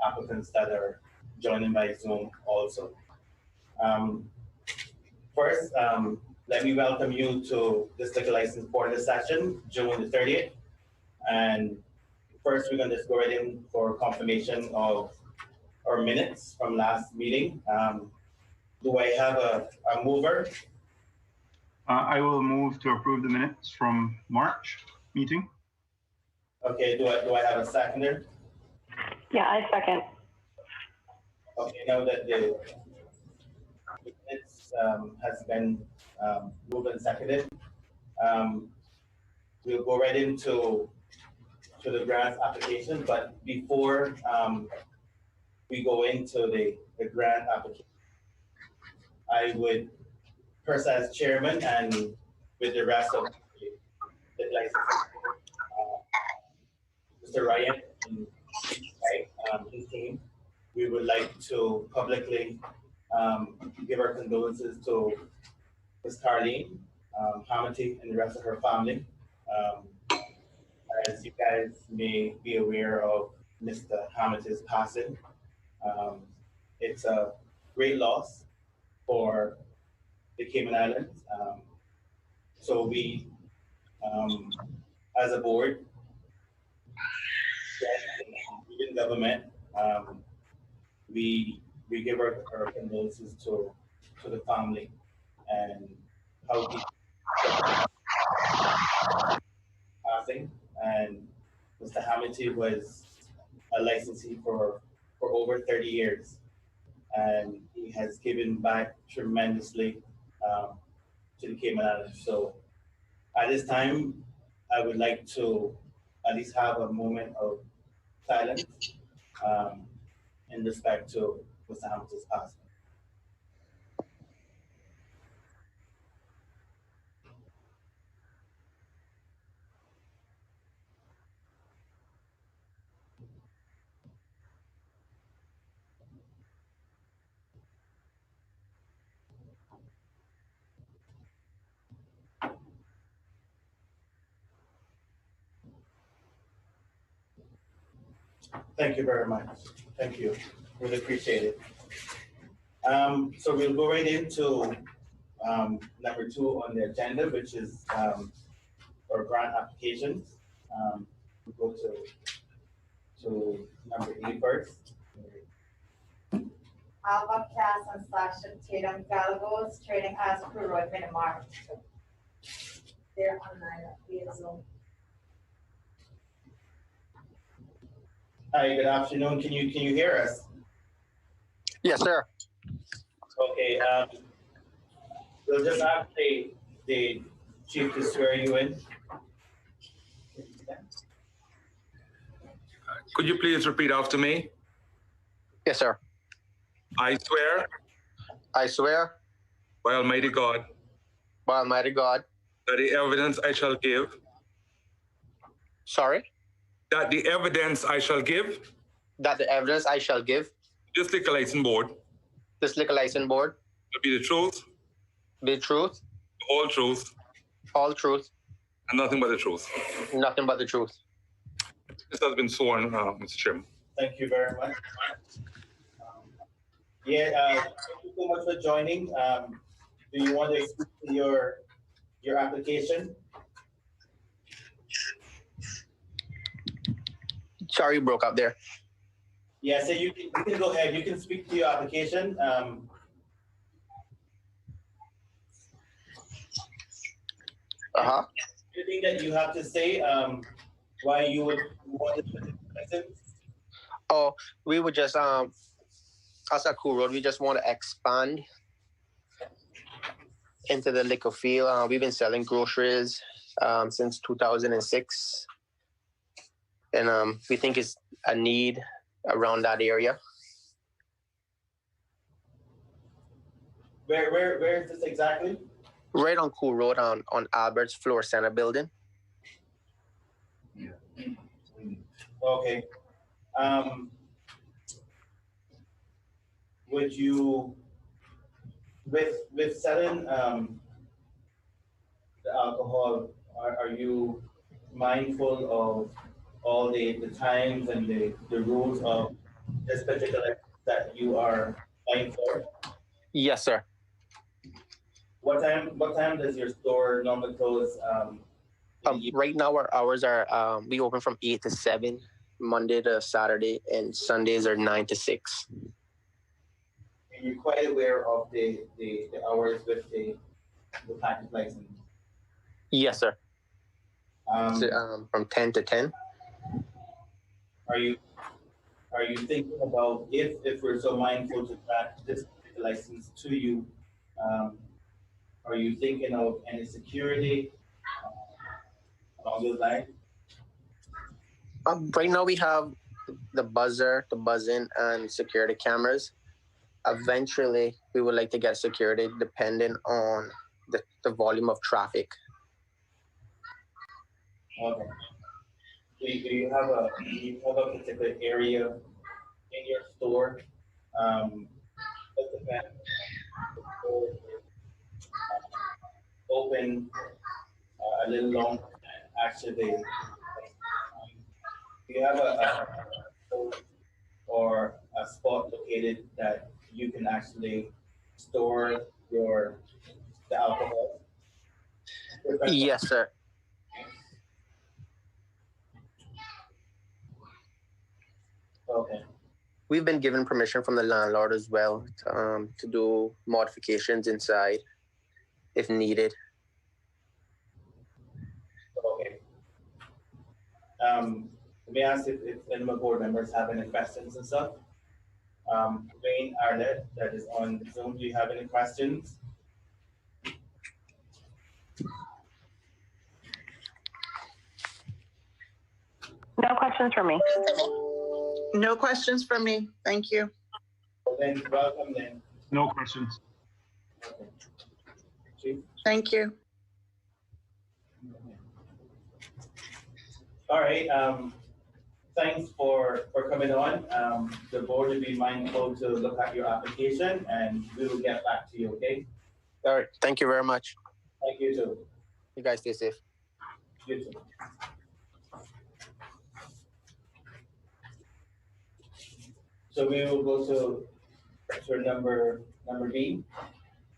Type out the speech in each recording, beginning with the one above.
applicants that are joining by Zoom also. First, let me welcome you to this liquor license board session, June the 30th. And first, we're going to just go right in for confirmation of our minutes from last meeting. Do I have a mover? I will move to approve the minutes from March meeting. Okay, do I have a seconder? Yeah, I second. Okay, now that the minutes has been moved and seconded, we'll go right into the grant application. But before we go into the grant application, I would, first as chairman and with the rest of the license, Mr. Ryan and his team, we would like to publicly give our condolences to Ms. Carlene Hamilton and the rest of her family. As you guys may be aware of Mr. Hamilton's passing, it's a great loss for the Cayman Islands. So we, as a board, in government, we give our condolences to the family and how he passing. And Mr. Hamilton was a licensee for over 30 years, and he has given back tremendously to the Cayman Islands. So at this time, I would like to at least have a moment of silence in respect to Mr. Hamilton's passing. Thank you very much. Thank you. Really appreciate it. So we'll go right into number 2 on the agenda, which is our grant applications. We'll go to number 8 first. Alba Cass and Sasha Tatum Galagos trading as Crew Road Minimar. They're online via Zoom. Hi, good afternoon. Can you hear us? Yes, sir. Okay. We'll just ask the chief to swear you in. Could you please repeat after me? Yes, sir. I swear I swear by Almighty God by Almighty God. that the evidence I shall give, Sorry. that the evidence I shall give That the evidence I shall give this liquor license board this liquor license board will be the truth, be truth, the whole truth, all truth, and nothing but the truth. nothing but the truth. This has been sworn, Mr. Chairman. Thank you very much. Thank you so much for joining. Do you want to speak to your application? Sorry, you broke up there. Yeah, so you can go ahead. You can speak to your application. Anything that you have to say, why you would want the license? Oh, we would just as a Cool Road, we just want to expand into the liquor field. We've been selling groceries since 2006, and we think it's a need around that area. Where is this exactly? Right on Cool Road on Albert's Floor Center building. Okay. Would you, with selling the alcohol, are you mindful of all the times and the rules of this particular that you are applying for? Yes, sir. What time does your store normally close? Right now our hours are we open from 8 to 7, Monday to Saturday, and Sundays are 9 to 6. And you're quite aware of the hours with the package license. Yes, sir. Um, From 10 to 10. are you thinking about if we're so mindful to grant this license to you? Are you thinking of any security along those lines? Right now we have the buzzer, the buzz-in, and security cameras. Eventually, we would like to get security depending on the volume of traffic. Okay. Do you have a particular area in your store? That the store is open a little longer than actually. Do you have a or a spot located that you can actually store the alcohol? Yes, sir. Okay. We've been given permission from the landlord as well to do modifications inside if needed. Okay. Let me ask if any of my board members have any questions and stuff. Wayne Arlett, that is on Zoom, do you have any questions? No questions for me. No questions from me. Thank you. Then welcome then. No questions. Okay. Chief? Thank you. All right. Thanks for coming on. The board will be mindful to look at your application and we will get back to you, okay? All right. Thank you very much. Thank you too. You guys stay safe. You too. So we will go to number B.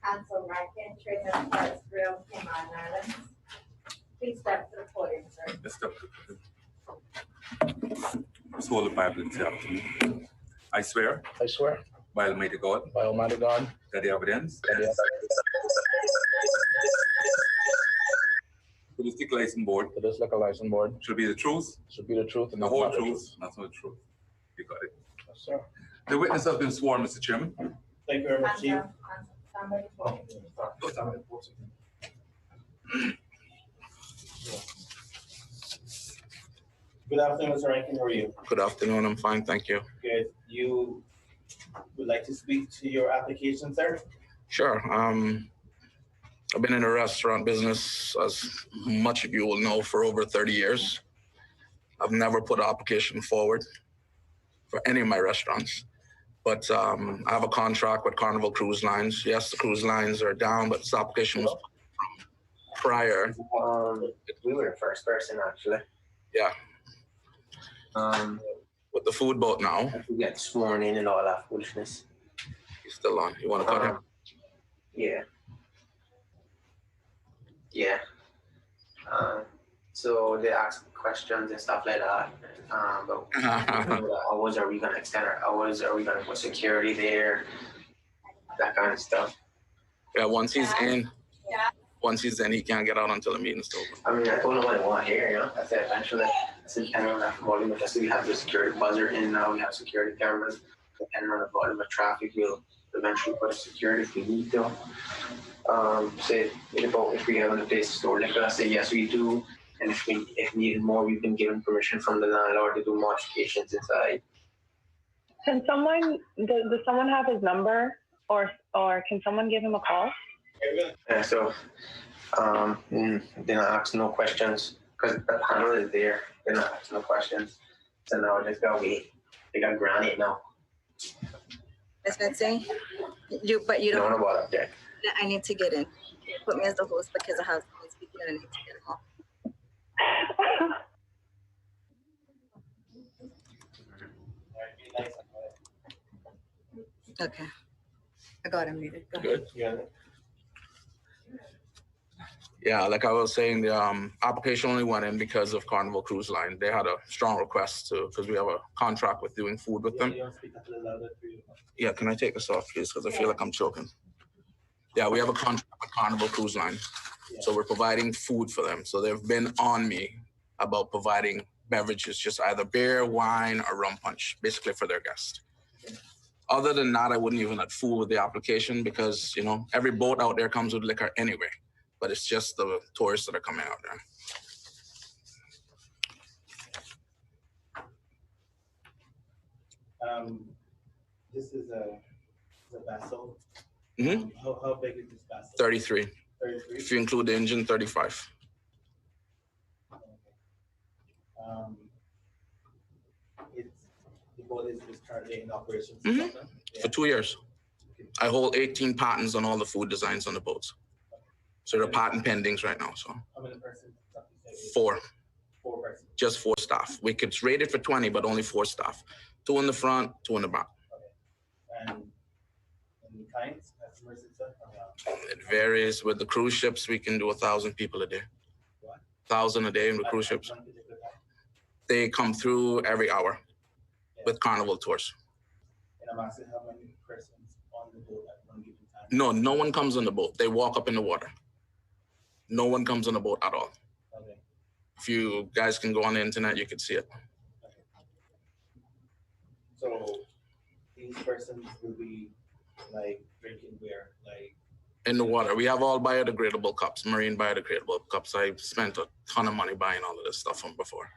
Ansel Rankin, trading as Paris Grill, Cayman Islands. Please step to the podium, sir. Let's step to hold the Bible and say after me. I swear I swear by Almighty God by Almighty God that the evidence that the to the Stick License Board to this liquor license board should be the truth, should be the truth and the whole nothing but truth, nothing but the truth. You got it. Yes, sir. The witness has been sworn, Mr. Chairman. Thank you very much, Chief. Ansel, stand by the podium. Good afternoon, Mr. Rankin. How are you? Good afternoon. I'm fine, thank you. Good. You would like to speak to your application, sir? Sure. I've been in the restaurant business, as much of you will know, for over 30 years. I've never put an application forward for any of my restaurants. But I have a contract with Carnival Cruise Lines. Yes, the cruise lines are down, but this application was prior. We were the first person actually. Yeah, with the food boat now. We get sworn in and all that foolishness. He's still on. You want to cut him? Yeah. Yeah. So they ask questions and stuff like that. But hours are we gonna extend our hours? Are we gonna put security there? That kind of stuff. Yeah, once he's in, Yeah. he can't get out until the meeting's over. I mean, I told them what I want here, you know. I said eventually, depending on that volume of traffic, we have the security buzzer in now, we have security cameras. Depending on the volume of traffic, we'll eventually put a security if we need to. Say about if we have a place to store liquor, I say yes we do. And if needed more, we've been given permission from the landlord to do modifications inside. Can someone, does someone have his number or can someone give him a call? So they're not asking no questions because the panel is there. They're not asking no questions. So now I just gotta wait. They got granted now. Ms. Betsy, you No don't, one about that. I need to get in. Put me as the host because I have someone speaking and I need to get him off. Okay. I got him muted. Go ahead. Good. Yeah. Yeah, like I was saying, the application only went in because of Carnival Cruise Line. They had a strong request to, because we have a contract with doing food with them. You want to speak up a little louder for you? Yeah, can I take this off, please? Because I feel like I'm choking. Yeah, we have a contract with Carnival Cruise Line. So we're providing food for them. So they've been on me about providing beverages, just either beer, wine, or rum punch, basically for their guests. Other than that, I wouldn't even fool with the application because, you know, every boat out there comes with liquor anyway. But it's just the tourists that are coming out there. This is a vessel. Mm-hmm. How big is this vessel? 33. 33. If you include the engine, 35. The boat is currently in operation For 2 years. I hold 18 patents on all the food designs on the boats. So they're patent pendings right now. So how many persons? 4. 4 persons. Just 4 staff. It's rated for 20, but only 4 staff. 2 in the front, 2 in the back. Okay. And the kinds, customers and stuff? It varies. With the cruise ships, we can do 1,000 people a day. What? 1,000 a day in the cruise ships. They come through every hour with Carnival tours. And I'm asking how many persons on the boat at one given time? No one comes on the boat. They walk up in the water. No one comes on the boat at all. Okay. If you guys can go on the internet, you can see it. Okay. So these persons will be like drinking beer, like in the water. We have all biodegradable cups, marine biodegradable cups. I spent a ton of money buying all of this stuff from before.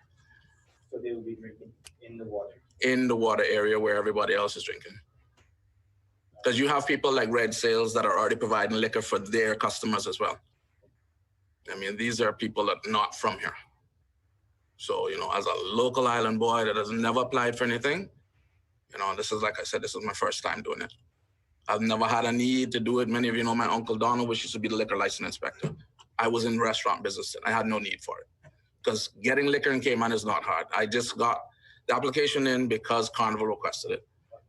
So they will be drinking in the water? In the water area where everybody else is drinking. Because you have people like Red Sails that are already providing liquor for their customers as well. I mean, these are people that are not from here. So, you know, as a local island boy that has never applied for anything, you know, this is, like I said, this is my first time doing it. I've never had a need to do it. Many of you know my Uncle Donald, which used to be the liquor license inspector. I was in restaurant business and I had no need for it. Because getting liquor in Cayman is not hard. I just got the application in because Carnival requested it.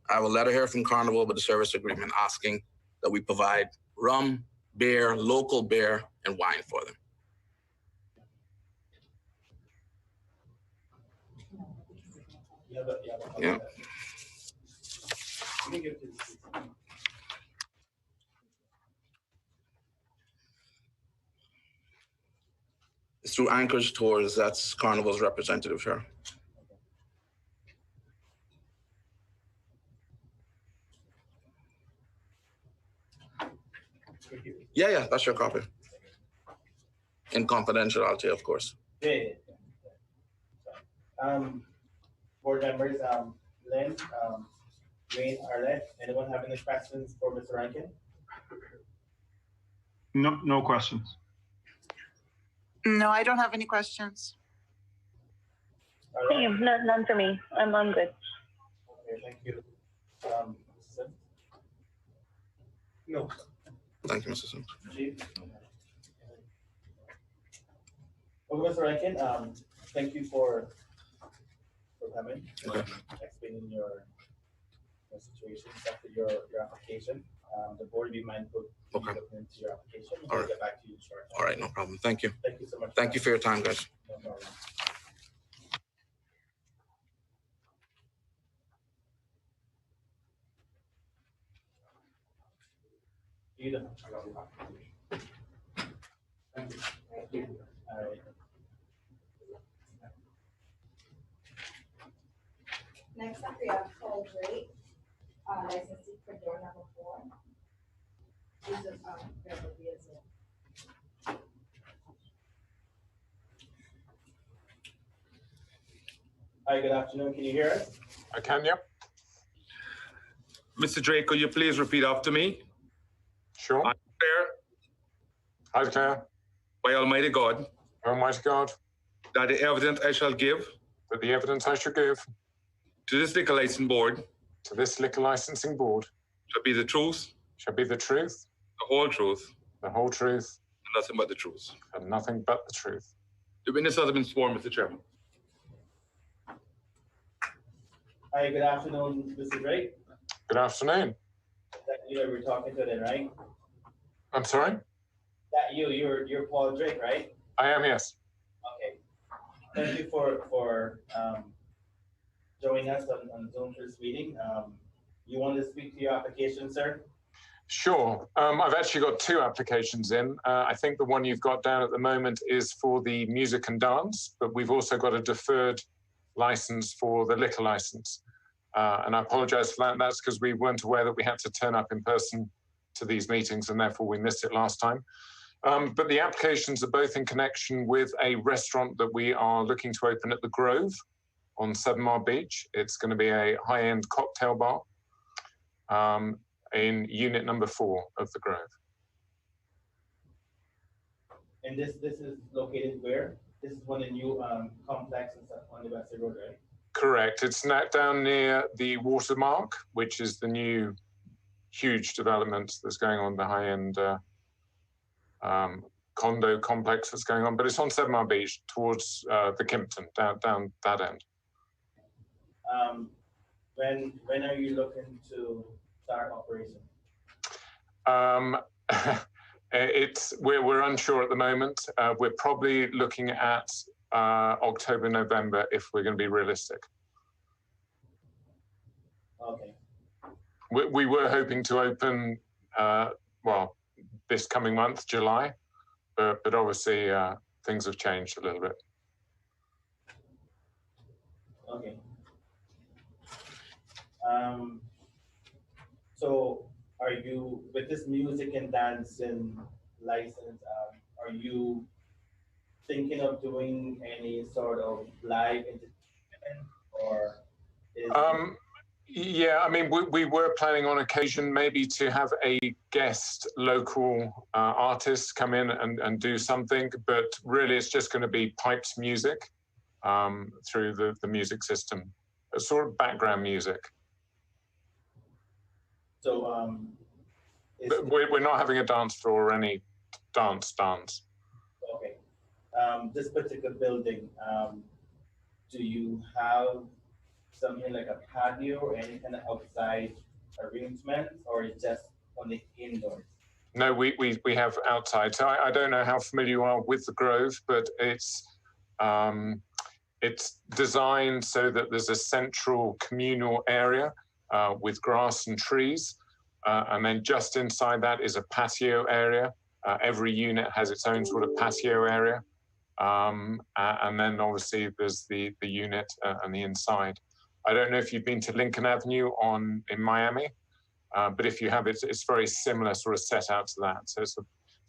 I have a letter here from Carnival with the service agreement asking that we provide rum, beer, local beer, and wine for them. Yeah. It's through Anchorage Tours. That's Carnival's representative here. Yeah, that's your copy. In confidentiality, of course. Yeah. Board members, Lynn, Wayne, Arlette, anyone have any questions for Mr. Rankin? No questions. No, I don't have any questions. Same, none for me. I'm good. Okay, thank you. Mrs. Sims? No. Thank you, Mr. Sims. Chief? Okay, Mr. Rankin, thank you for coming, explaining your situation, after your application. The board will be mindful of looking into your application. We'll get back to you shortly. All right, no problem. Thank you. Thank you so much. Thank you for your time, guys. No problem. Thank you. All right. Next up, we have Paul Drake, licensee for door number 4. This is, Beverly as well. Hi, good afternoon. Can you hear us? I can, yeah. Mr. Drake, could you please repeat after me? Sure. I declare I declare, by Almighty God Almighty God, that the evidence I shall give that the evidence I shall give to this liquor license board to this liquor licensing board shall be the truth, shall be the truth, the whole truth, the whole truth, and nothing but the truth. and nothing but the truth. The witness has been sworn, Mr. Chairman. Hi, good afternoon, Mr. Drake. Good afternoon. That you that we're talking to then, right? I'm sorry? That you're Paul Drake, right? I am, yes. Okay. Thank you for joining us on Zoom for this meeting. You want to speak to your application, sir? Sure. I've actually got two applications in. I think the one you've got down at the moment is for the music and dance, but we've also got a deferred license for the liquor license. And I apologize for that. That's because we weren't aware that we had to turn up in person to these meetings, and therefore we missed it last time. But the applications are both in connection with a restaurant that we are looking to open at the Grove on 7 Mile Beach. It's going to be a high-end cocktail bar in unit number 4 of the Grove. And this is located where? This is one of the new complex on the West Road, right? Correct. It's down near the Watermark, which is the new huge development that's going on, the high-end condo complex that's going on. But it's on 7 Mile Beach towards the Kimpton, down that end. When are you looking to start operation? We're unsure at the moment. We're probably looking at October, November, if we're going to be realistic. Okay. We were hoping to open, well, this coming month, July, but obviously things have changed a little bit. Okay. So are you, with this music and dancing license, are you thinking of doing any sort of live entertainment, or is yeah, I mean, we were planning on occasion maybe to have a guest local artist come in and do something, but really it's just going to be piped music through the music system, a sort of background music. So we're not having a dance floor or any dance. Okay. This particular building, do you have something like a patio or any kind of outside arrangement, or is just on the indoors? No, we have outside. So I don't know how familiar you are with the Grove, but it's designed so that there's a central communal area with grass and trees. And then just inside that is a patio area. Every unit has its own sort of patio area. And then obviously there's the unit and the inside. I don't know if you've been to Lincoln Avenue in Miami, but if you have, it's very similar sort of set out to that. So it's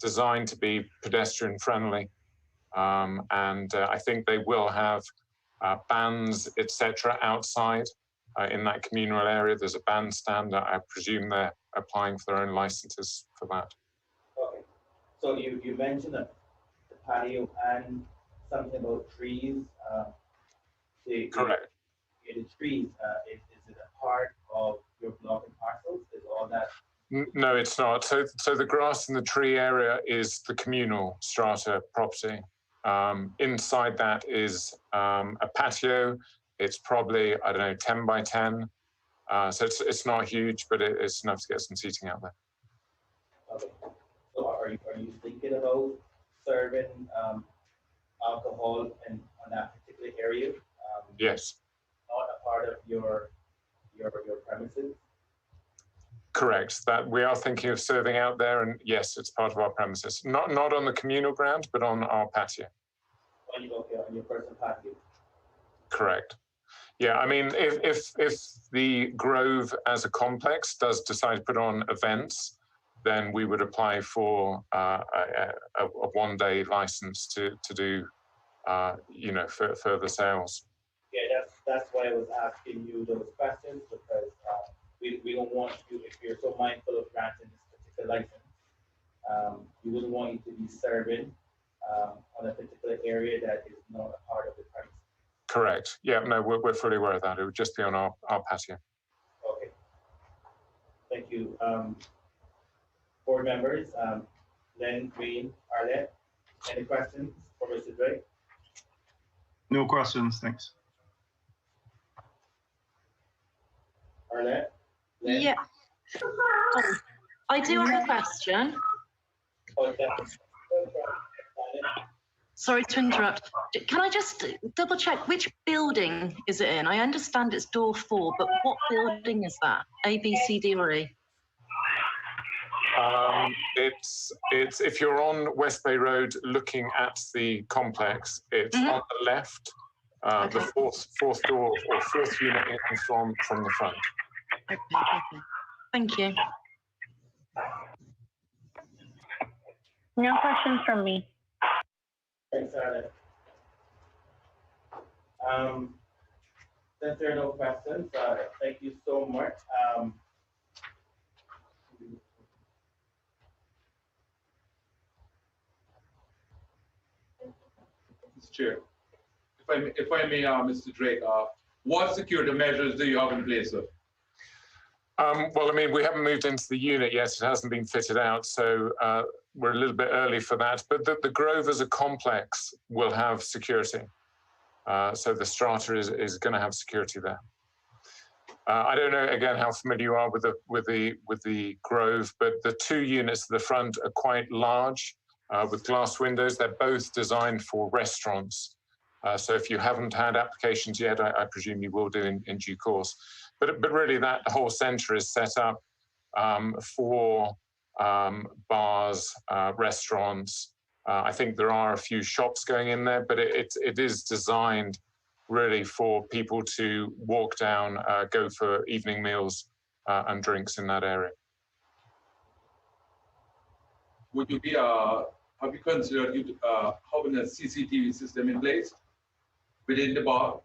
designed to be pedestrian friendly. And I think they will have bands, etc., outside in that communal area. There's a bandstand. I presume they're applying for their own licenses for that. Okay. So you mentioned the patio and something about trees. Correct. The trees, is it a part of your block and parcels? Is all that? No, it's not. So the grass and the tree area is the communal strata property. Inside that is a patio. It's probably, I don't know, 10 by 10. So it's not huge, but it's enough to get some seating out there. Okay. So are you thinking about serving alcohol on that particular area? Yes. Not a part of your premises? Correct. That we are thinking of serving out there, and yes, it's part of our premises. Not on the communal ground, but on our patio. On your personal patio? Correct. Yeah, I mean, if the Grove as a complex does decide to put on events, then we would apply for a one-day license to do, further sales. Yeah, that's why I was asking you those questions, because we don't want you, if you're so mindful of granting this particular license, we wouldn't want you to be serving on a particular area that is not a part of the premise. Correct. Yeah, no, we're fully aware of that. It would just be on our patio. Okay. Thank you. Board members, Lynn, Green, Arlette, any questions for Mr. Drake? No questions, thanks. Arlette? Lynn? Yeah. Oh, I do have a question. Sorry to interrupt. Can I just double check which building is it in? I understand it's door 4, but what building is that? A, B, C, D, or E? It's if you're on West Bay Road looking at the complex, it's on the left, the fourth door or fourth unit in from the front. Okay. Thank you. No questions from me. Thanks, Alex. Since there are no questions, thank you so much. Mr. Chair, if I may, Mr. Drake, what security measures do you have in place, sir? Well, I mean, we haven't moved into the unit yet. It hasn't been fitted out, so we're a little bit early for that. But the Grove as a complex will have security. So the strata is going to have security there. I don't know again how familiar you are with the Grove, but the 2 units at the front are quite large with glass windows. They're both designed for restaurants. So if you haven't had applications yet, I presume you will do in due course. But really, that whole centre is set up for bars, restaurants. I think there are a few shops going in there, but it is designed really for people to walk down, go for evening meals and drinks in that area. Would you be, have you considered having a CCTV system in place within the bar?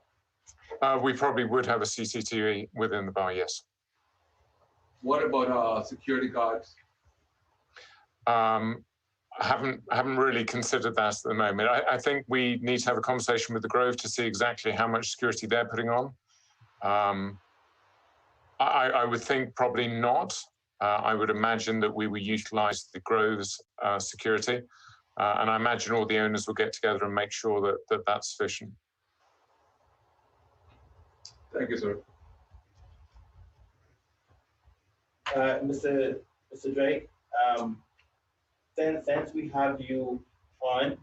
We probably would have a CCTV within the bar, yes. What about security guards? Haven't really considered that at the moment. I think we need to have a conversation with the Grove to see exactly how much security they're putting on. I would think probably not. I would imagine that we will utilise the Grove's security, and I imagine all the owners will get together and make sure that that's sufficient. Thank you, sir. Mr. Drake, since we have you on,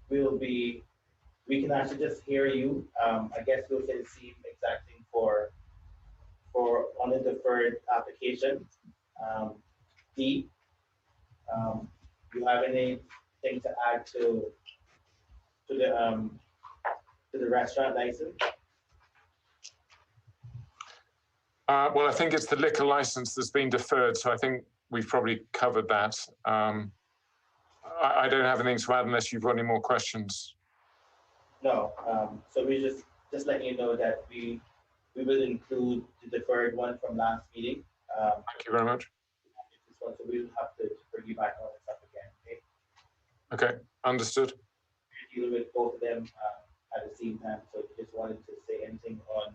we can actually just hear you. I guess we'll say the same exact thing for on the deferred application. D, do you have anything to add to the restaurant license? Well, I think it's the liquor license that's been deferred, so I think we've probably covered that. I don't have anything to add unless you've got any more questions. No. So we just letting you know that we will include the deferred one from last meeting. Thank you very much. This one, so we'll have to bring you back on this up again. Okay, understood. We're dealing with both of them at the same time, so if you just wanted to say anything on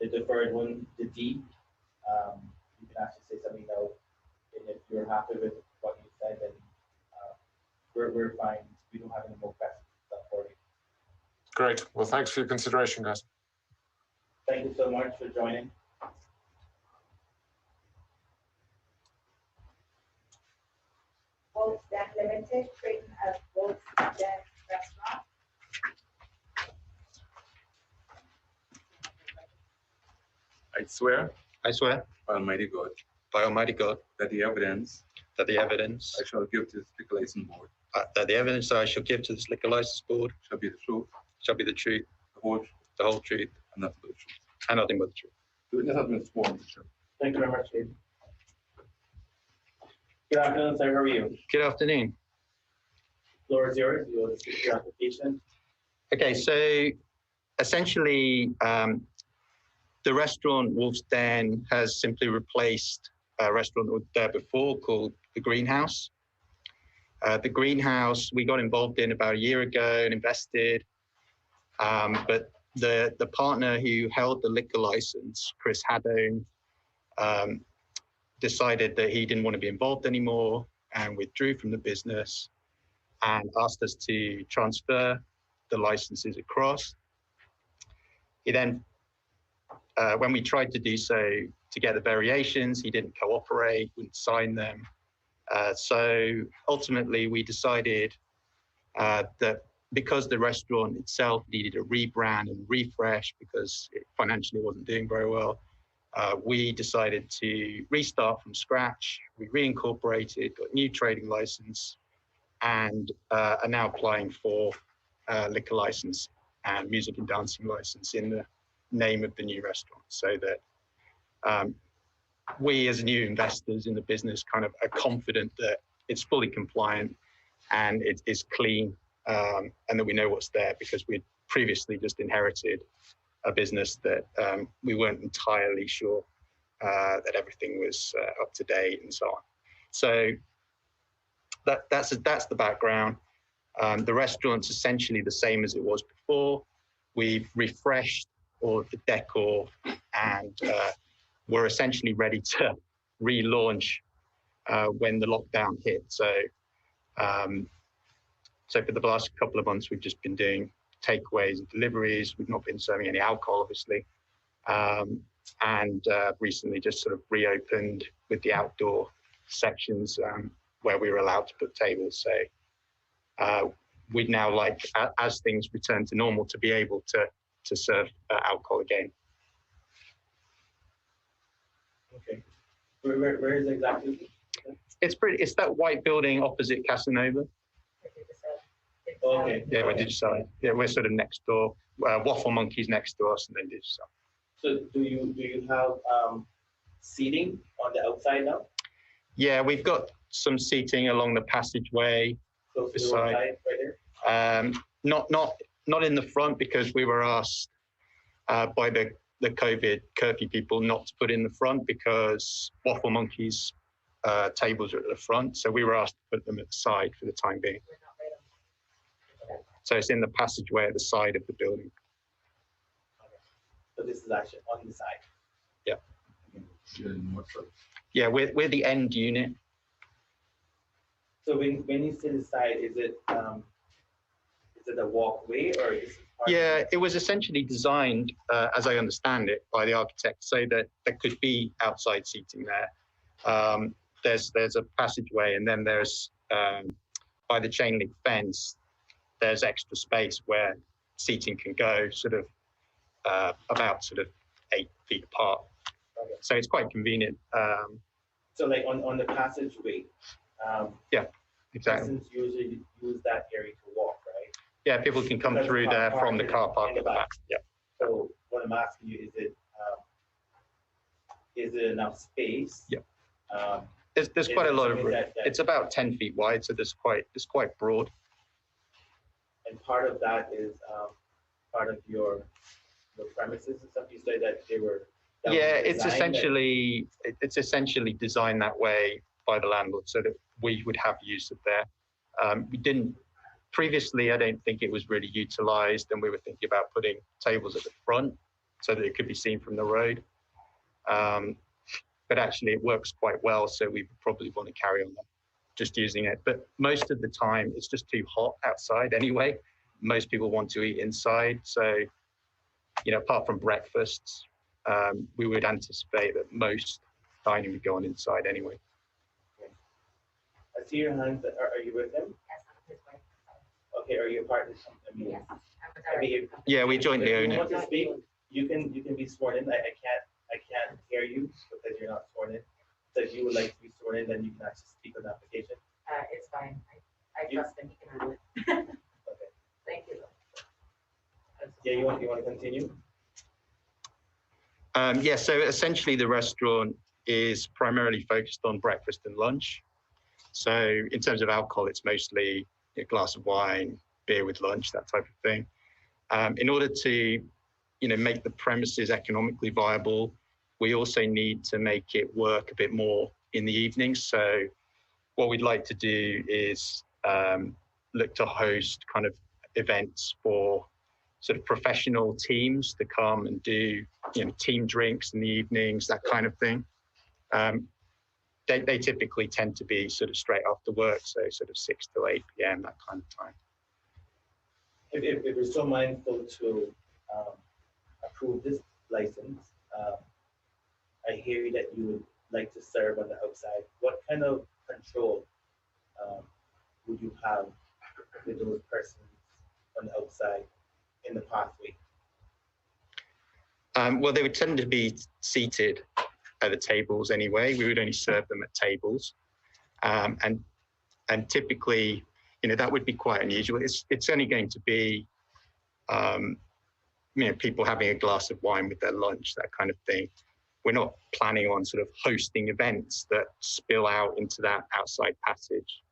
the deferred one, the D, you can actually say something now, and if you're happy with what you said, then we're fine. We don't have any more questions for you. Great. Well, thanks for your consideration, guys. Thank you so much for joining. Boats Deck Limited, trading as Boats Deck Restaurant. I swear I swear by Almighty God by Almighty God that the evidence that the evidence I shall give to this liquor license board that the evidence I shall give to this liquor license board shall be the truth, shall be the truth, the whole truth, and nothing but the truth. and nothing but the truth. And nothing but the truth. The witness has been sworn, Mr. Chair. Thank you very much, Dave. Good afternoon, sir. How are you? Good afternoon. Floor is yours. You will speak your application. Okay, so essentially, the restaurant Wolf's Den has simply replaced a restaurant that was there before called the Greenhouse. The Greenhouse we got involved in about a year ago and invested, but the partner who held the liquor license, Chris Haddone, decided that he didn't want to be involved anymore and withdrew from the business and asked us to transfer the licenses across. He then when we tried to do so to get the variations, he didn't cooperate, wouldn't sign them. So ultimately, we decided that because the restaurant itself needed a rebrand and refresh because it financially wasn't doing very well, we decided to restart from scratch. We reincorporated, got a new trading license, and are now applying for liquor license and music and dancing license in the name of the new restaurant, so that we as new investors in the business kind of are confident that it's fully compliant and it is clean, and that we know what's there, because we'd previously just inherited a business that we weren't entirely sure that everything was up to date and so on. So that's the background. The restaurant's essentially the same as it was before. We've refreshed all of the decor, and we're essentially ready to relaunch when the lockdown hit. So for the last couple of months, we've just been doing takeaways and deliveries. We've not been serving any alcohol, obviously. And recently just sort of reopened with the outdoor sections where we were allowed to put tables. So we'd now like, as things return to normal, to be able to serve alcohol again. Okay. Where is it exactly? It's that white building opposite Casanova. Okay. Yeah, we're Digicel. Yeah, we're sort of next door. Waffle Monkey's next to us, and then Digicel. So do you have seating on the outside now? Yeah, we've got some seating along the passageway. Close to the roadside, right there? Not in the front, because we were asked by the COVID curfew people not to put in the front, because Waffle Monkey's tables are at the front. So we were asked to put them at the side for the time being. So it's in the passageway at the side of the building. So this is actually on the side. Yeah. Yeah, we're the end unit. So when you say the side, is it a walkway, or is it part Yeah, it was essentially designed, as I understand it, by the architect, so that there could be outside seating there. There's a passageway, and then there's by the chain link fence, there's extra space where seating can go, sort of about sort of 8 feet apart. Okay. So it's quite convenient. So like on the passageway. Yeah, exactly. Persons usually use that area to walk, right? Yeah, people can come Because through there from the car park in at the back. Yeah. So what I'm asking you, is it enough space? Yeah. Is There's quite a it lot of something room. that- It's about 10 feet wide, so it's quite broad. And part of that is part of your premises and stuff. You said that they were. that Yeah, was it's designed essentially designed that way by the landlord, so that we would have use of there. We didn't previously. I don't think it was really utilised, and we were thinking about putting tables at the front so that it could be seen from the road. But actually, it works quite well, so we would probably want to carry on just using it. But most of the time, it's just too hot outside anyway. Most people want to eat inside, so apart from breakfasts, we would anticipate that most dining would go on inside anyway. I see your hands. Are you with him? Yes, I'm his wife. Okay. Are you a partner? Yes. Yeah, we jointly if own you it. want to speak, you can be sworn in. I can't hear you because you're not sworn in. So if you would like to be sworn in, then you can actually speak on the application. It's fine. I trust him. He can handle it. Okay. Thank you. Yeah, you want to continue? Yeah, so essentially the restaurant is primarily focused on breakfast and lunch. So in terms of alcohol, it's mostly a glass of wine, beer with lunch, that type of thing. In order to, make the premises economically viable, we also need to make it work a bit more in the evenings. So what we'd like to do is look to host kind of events for sort of professional teams to come and do, team drinks in the evenings, that kind of thing. They typically tend to be sort of straight after work, so sort of 6 to 8 p.m., that kind of time. If you're so mindful to approve this license, I hear that you would like to serve on the outside. What kind of control would you have with those persons on the outside in the pathway? Well, they would tend to be seated at the tables anyway. We would only serve them at tables. And typically, that would be quite unusual. It's only going to be, people having a glass of wine with their lunch, that kind of thing. We're not planning on sort of hosting events that spill out into that outside passage.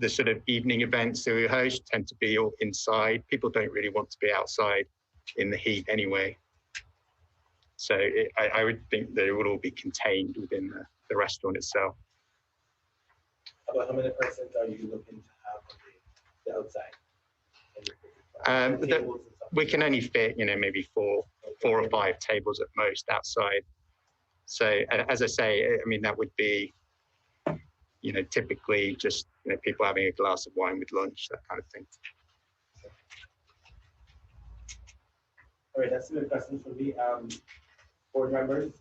The sort of evening events that we host tend to be all inside. People don't really want to be outside in the heat anyway. So I would think that it would all be contained within the restaurant itself. About how many persons are you looking to have on the outside? We can only fit, maybe four or five tables at most outside. So as I say, that would be, typically just people having a glass of wine with lunch, that kind of thing. All right, that's a good question for me. Board members,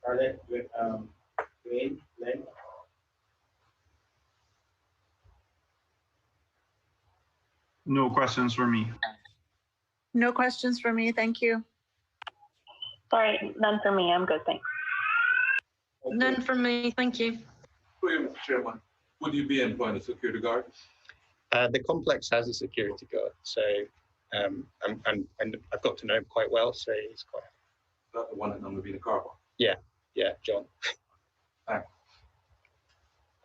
Arlette, Wayne, Lynn. No questions for me. No questions for me, thank you. Sorry, none for me. I'm good, thanks. None from me, thank you. Mr. Chairman, would you be employing a security guard? The complex has a security guard, so and I've got to know him quite well, so he's quite. Is that the one that normally be in the car park? Yeah, John. Thanks.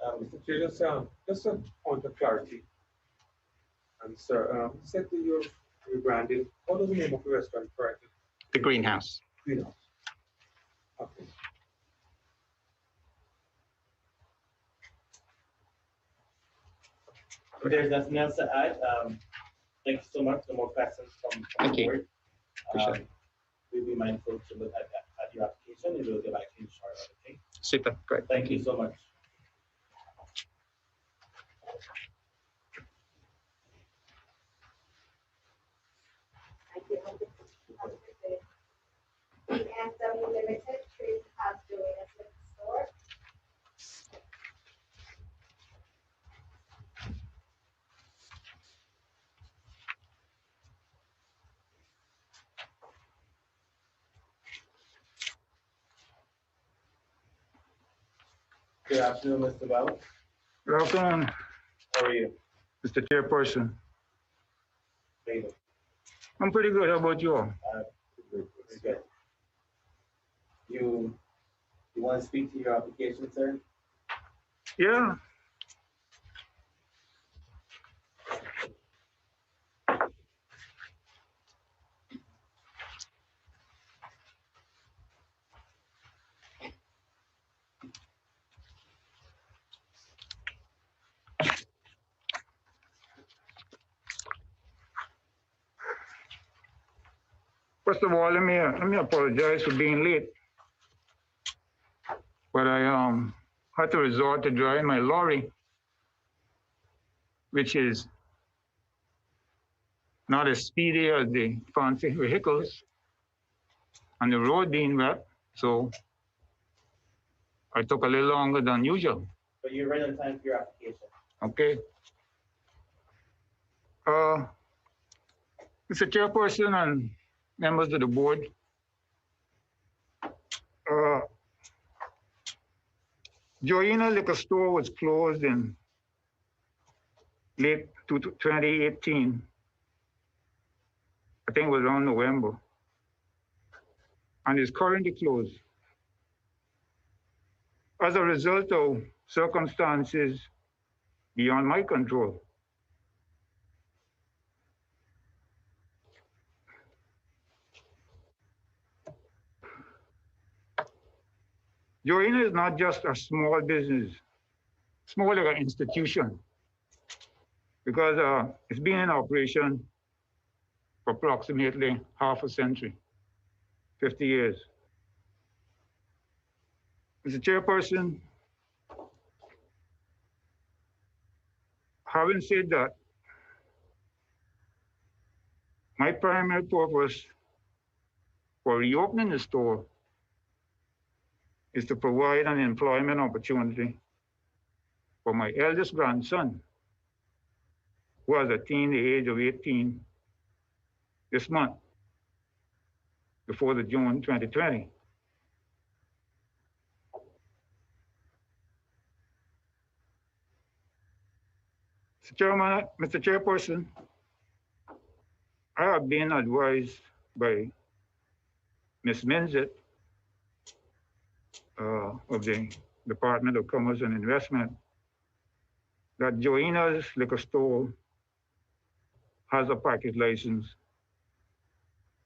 Mr. Chair, just a point of clarity. And sir, you said that you're rebranding. What is the name of the restaurant correctly? The Greenhouse. Greenhouse. Okay. If there's nothing else to add, thank you so much. No more questions from the board. We'll be mindful to look at your application and we'll get back to you shortly. Okay? Super, great. Thank you so much. Thank you. BNW Limited, Trees has doing a liquor store. Good afternoon, Mr. Bell. Good afternoon, How are you? Mr. Chairperson. Very good. I'm pretty good. How about you all? Very good. You want to speak to your application, sir? Yeah. First of all, let me apologize for being late. But I had to resort to driving my lorry, which is not as speedy as the fancy vehicles, and the road being wet, so I took a little longer than usual. But you're right on time for your application. Okay. Mr. Chairperson and members of the board, Joanna Liquor Store was closed in late 2018. I think it was around November, and is currently closed as a result of circumstances beyond my control. Joanna is not just a small business, small like an institution, because it's been in operation for approximately half a century, 50 years. Mr. Chairperson, having said that, my primary purpose for reopening the store is to provide an employment opportunity for my eldest grandson, who has attained the age of 18 this month, before the June 2020. Mr. Chairperson, I have been advised by Ms. Minzet of the Department of Commerce and Investment that Joanna's Liquor Store has a package license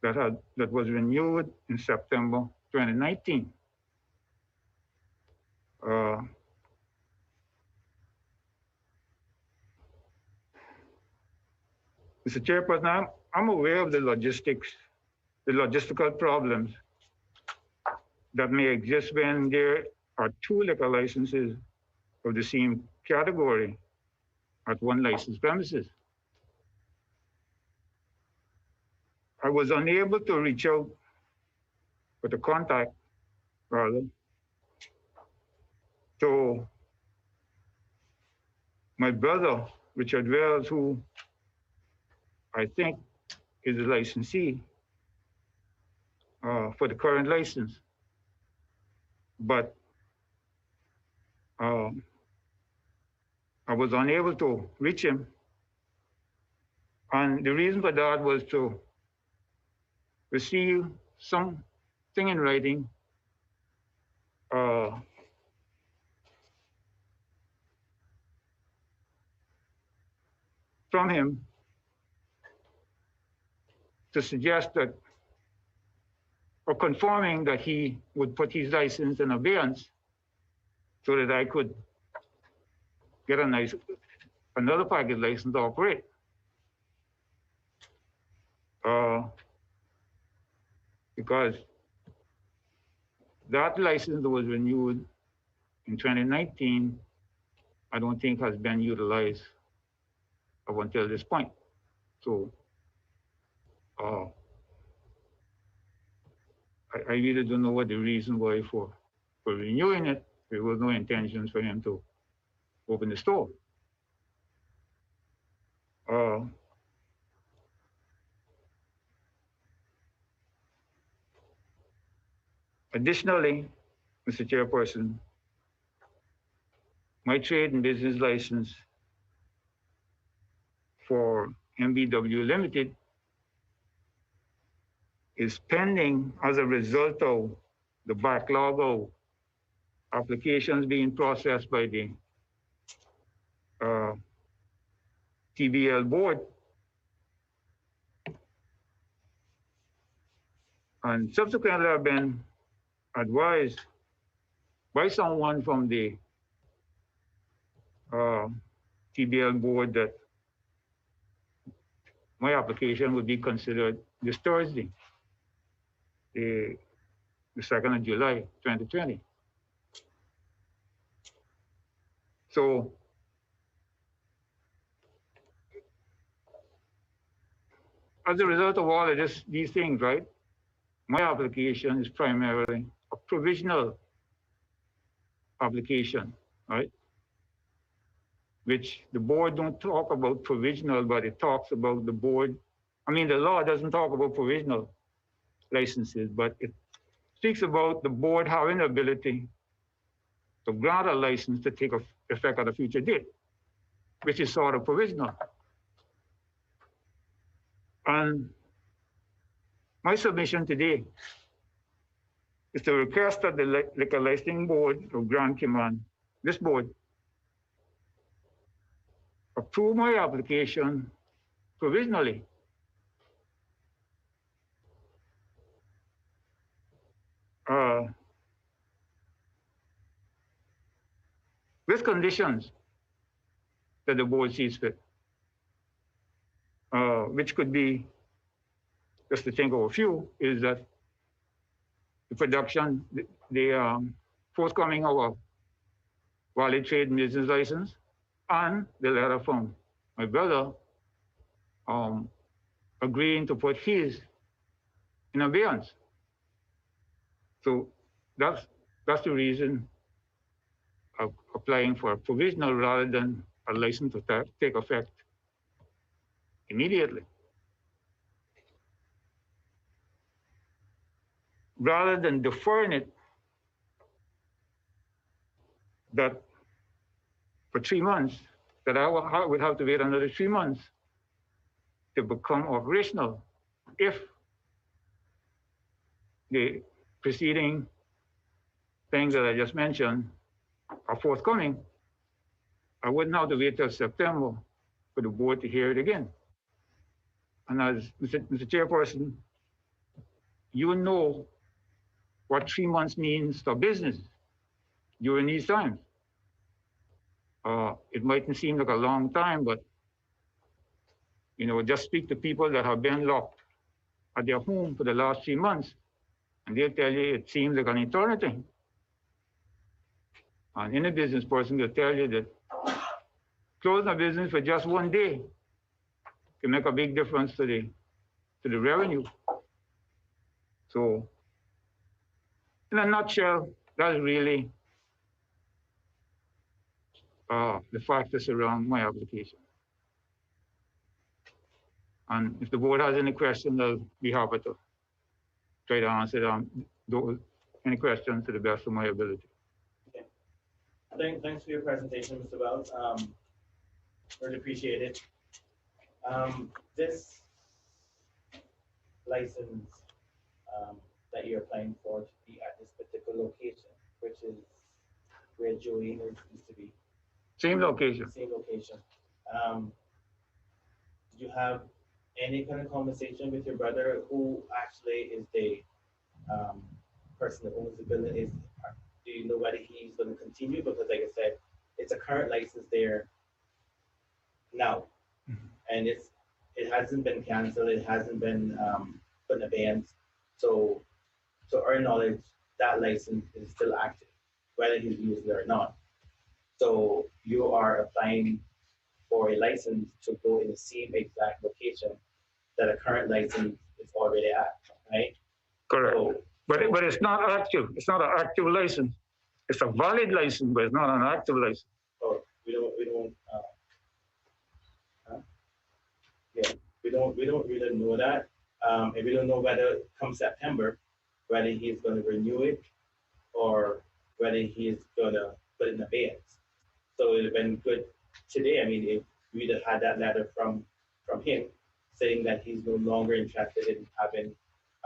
that was renewed in September 2019. Mr. Chairperson, I'm aware of the logistical problems that may exist when there are two liquor licenses of the same category at one licensed premises. I was unable to reach out with a contact, rather, to my brother, Richard Wells, who I think is the licensee for the current license. But I was unable to reach him. And the reason for that was to receive something in writing from him to suggest that, or confirming that he would put his license in abeyance so that I could get another package license to operate. Because that license that was renewed in 2019, I don't think has been utilized up until this point. So I really don't know what the reason was for renewing it. There was no intention for him to open the store. Additionally, Mr. Chairperson, my trade and business license for MBW Limited is pending as a result of the backlog of applications being processed by the TBL board. And subsequently, I've been advised by someone from the TBL board that my application would be considered this Thursday, the 2nd of July, 2020. So as a result of all of these things, right, my application is primarily a provisional application, right? Which the board don't talk about provisional, but it talks about the board. I mean, the law doesn't talk about provisional licenses, but it speaks about the board having the ability to grant a license to take effect at a future date, which is sort of provisional. And my submission today is to request that the Liquor Licensing Board of Grand Cayman, this board, approve my application provisionally. With conditions that the board sees fit, which could be, just to think of a few, is that the production, the forthcoming of a valid trade and business license, and the letter from my brother agreeing to put his in abeyance. So that's the reason of applying for a provisional rather than a license to take effect immediately. Rather than deferring it, that for 3 months, that I would have to wait another 3 months to become operational if the preceding things that I just mentioned are forthcoming. I wouldn't have to wait till September for the board to hear it again. And as Mr. Chairperson, you know what 3 months means for business during these times. It mightn't seem like a long time, but just speak to people that have been locked at their home for the last 3 months, and they'll tell you it seems like an eternity. And any business person will tell you that closing a business for just 1 day can make a big difference to the revenue. So, in a nutshell, that's really the factors around my application. And if the board has any questions, I'll be happy to try to answer any questions to the best of my ability. Okay. Thanks for your presentation, Mr. Wells. Really appreciate it. This license that you're applying for to be at this particular location, which is where Joanne used to be. Same location. Same location. Did you have any kind of conversation with your brother, who actually is the person that owns the building? Do you know whether he's going to continue? Because like I said, it's a current license there now, and it hasn't been canceled. It hasn't been put in abeyance. So to our knowledge, that license is still active, whether he's using it or not. So you are applying for a license to go in the same exact location that a current license is already at, right? Correct. But it's not active. It's not an active license. It's a valid license, but it's not an active license. Oh, we don't really know that. And we don't know whether come September, whether he's going to renew it or whether he's going to put it in abeyance. So it would have been good today. I mean, if we'd have had that letter from him saying that he's no longer interested in having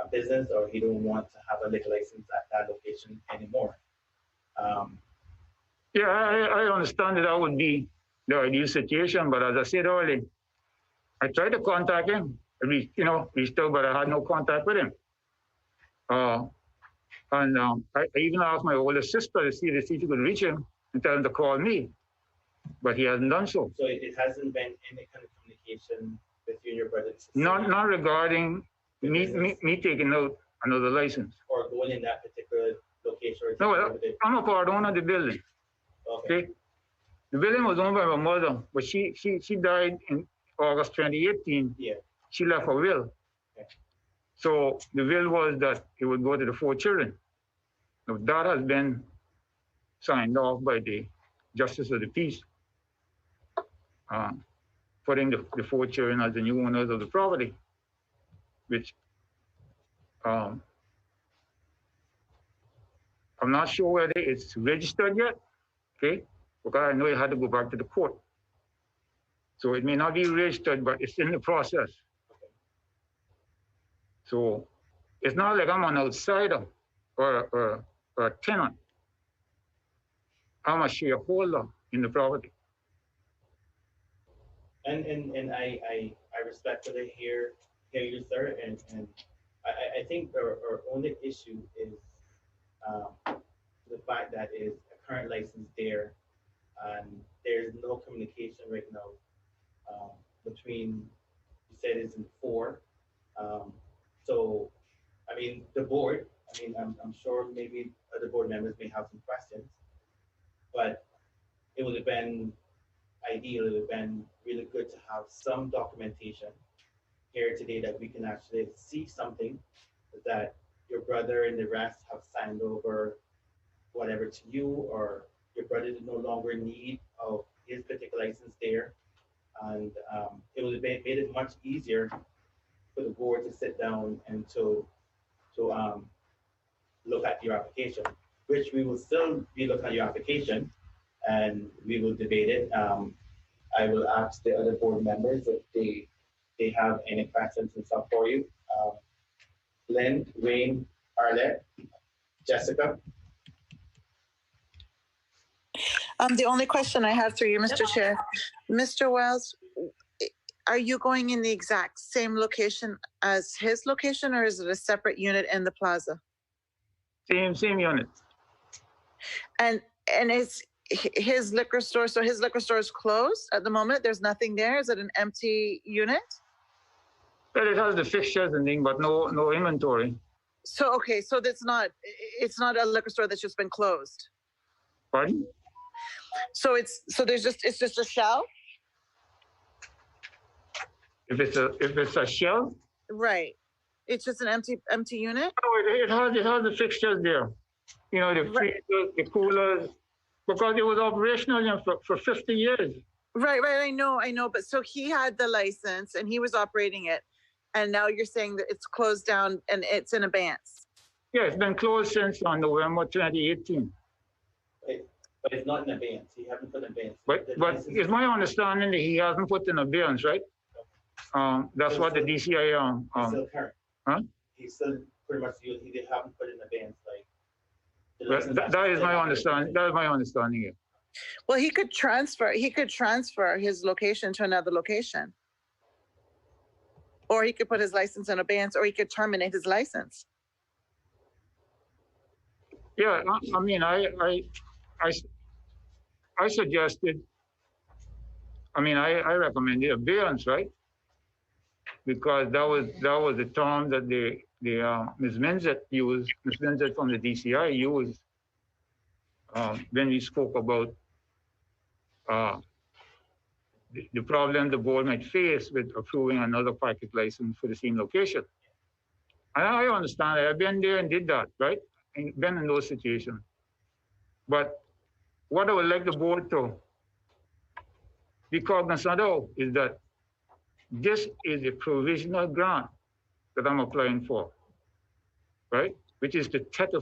a business, or he don't want to have a liquor license at that location anymore. Yeah, I understand that would be the ideal situation, but as I said earlier, I tried to contact him. Reached out, but I had no contact with him. I even asked my older sister to see if she could reach him and tell him to call me, but he hasn't done so. So it hasn't been any kind of communication with you and your brother? Not regarding me taking out another license. Or going in that particular location? No, I'm a part owner of the building. Okay. The building was owned by my mother, but she died in August 2018. Yeah. She left a will. Okay. So the will was that it would go to the 4 children. Now that has been signed off by the Justice of the Peace, putting the 4 children as the new owners of the property, which I'm not sure whether it's registered yet, okay? Because I know it had to go back to the court. So it may not be registered, but it's in the process. So it's not like I'm an outsider or a tenant. I'm a shareholder in the property. And I respectfully hear you, sir. And I think our only issue is the fact that is a current license there, and there's no communication right now between, you said it's in 4. So, I mean, the board, I'm sure maybe other board members may have some questions, but it would have been ideal, it would have been really good to have some documentation here today that we can actually see something that your brother and the rest have signed over whatever to you, or your brother is no longer in need of his particular license there. And it would have made it much easier for the board to sit down and to look at your application, which we will still be looking at your application and we will debate it. I will ask the other board members if they have any questions and stuff for you. Lynn, Wayne, Arlette, Jessica. The only question I have through you, Mr. Chair, Mr. Wells, are you going in the exact same location as his location, or is it a separate unit in the plaza? Same unit. And is his liquor store, so his liquor store is closed at the moment? There's nothing there? Is it an empty unit? Well, it has the fixtures and thing, but no inventory. So, okay, so it's not a liquor store that's just been closed. Pardon? So it's just a shell? If it's a shell? Right. It's just an empty unit? Oh, it has the fixtures there. You know, the freezers, the coolers, because it was operational for 50 years. Right, I know. But so he had the license and he was operating it. And now you're saying that it's closed down and it's in abeyance. Yeah, it's been closed since on November 2018. But it's not in abeyance. He hasn't put in abeyance. But it's my understanding that he hasn't put in abeyance, right? That's what the DCI He's still current. Huh? He's still pretty much they haven't put in abeyance like. That is my understanding. That is my understanding. Yeah. Well, he could transfer his location to another location. Or he could put his license in abeyance, or he could terminate his license. Yeah, I mean, I suggested, I recommended abeyance, right? Because that was the term that Ms. Minzett used, Ms. Minzett from the DCI used when we spoke about the problem the board might face with approving another parking license for the same location. And I understand, I've been there and did that, right? And been in those situations. But what I would like the board to be cognizant of is that this is a provisional grant that I'm applying for, right? Which is to take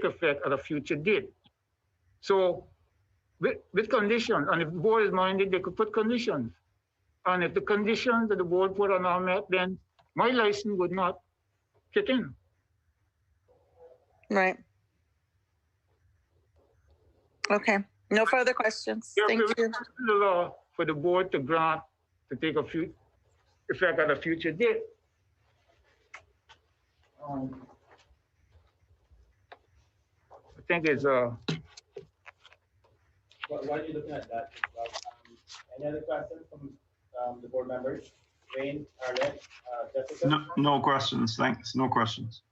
effect at a future date. So with conditions, and if the board is minded, they could put conditions. And if the conditions that the board put are not met, then my license would not kick in. Right. Okay. No further questions. Thank you. The law for the board to grant to take effect at a future date. I think it's Why are you looking at that? Any other questions from the board members? Wayne, Arlette, Jessica? No questions, thanks. No questions.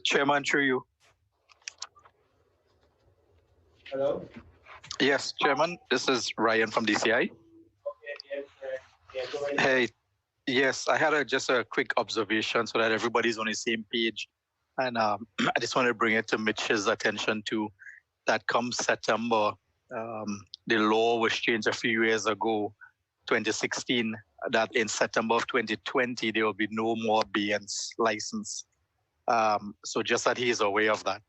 Chairman, through you. Hello? Yes, Chairman, this is Ryan from DCI. Okay, yes, go ahead. Hey, yes, I had just a quick observation so that everybody's on the same page. And I just want to bring it to Mitch's attention too, that come September, the law was changed a few years ago, 2016, that in September of 2020, there will be no more abeyance license. So just that he is aware of that.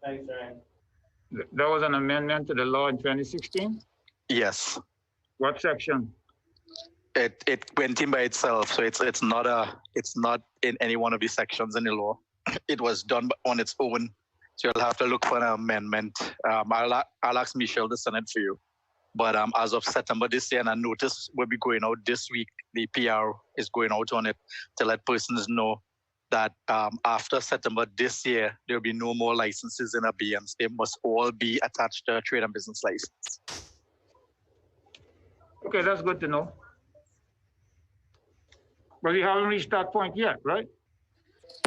Thanks, Ryan. That was an amendment to the law in 2016? Yes. What section? It went in by itself, so it's not in any one of the sections in the law. It was done on its own, so you'll have to look for an amendment. I'll ask Michelle to send it for you. But as of September this year, and a notice will be going out this week, the PR is going out on it to let persons know that after September this year, there will be no more licenses in abeyance. They must all be attached to a trade and business license. Okay, that's good to know. But we haven't reached that point yet, right?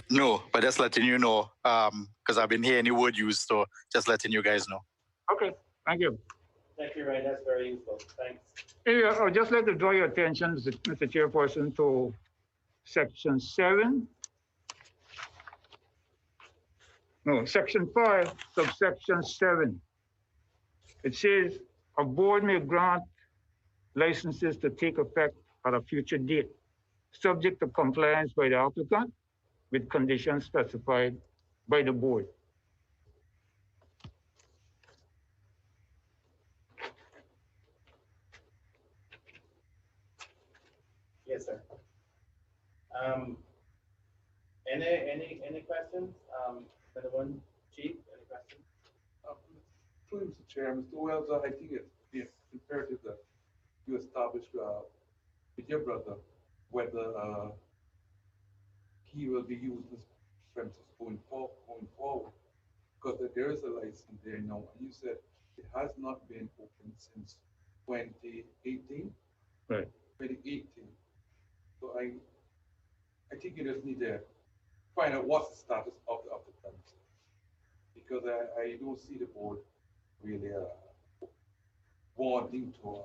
No, but just letting you know, because I've been hearing the word used, so just letting you guys know. Okay, thank you. Thank you, Ryan. That's very useful. Thanks. Hey, I'd just like to draw your attention, Mr. Chairperson, to Section 7. No, Section 5, subsection 7. It says a board may grant licenses to take effect at a future date, subject to compliance by the applicant with conditions specified by the board. Yes, sir. Any questions? Anyone, Chief, any questions? Through Mr. Chair, Mr. Wells, I think it's imperative that you establish with your brother whether he will be using this premises going forward. Because there is a license there now, and you said it has not been open since 2018? Right. 2018. So I think you just need to find out what's the status of the premises. Because I don't see the board really wanting to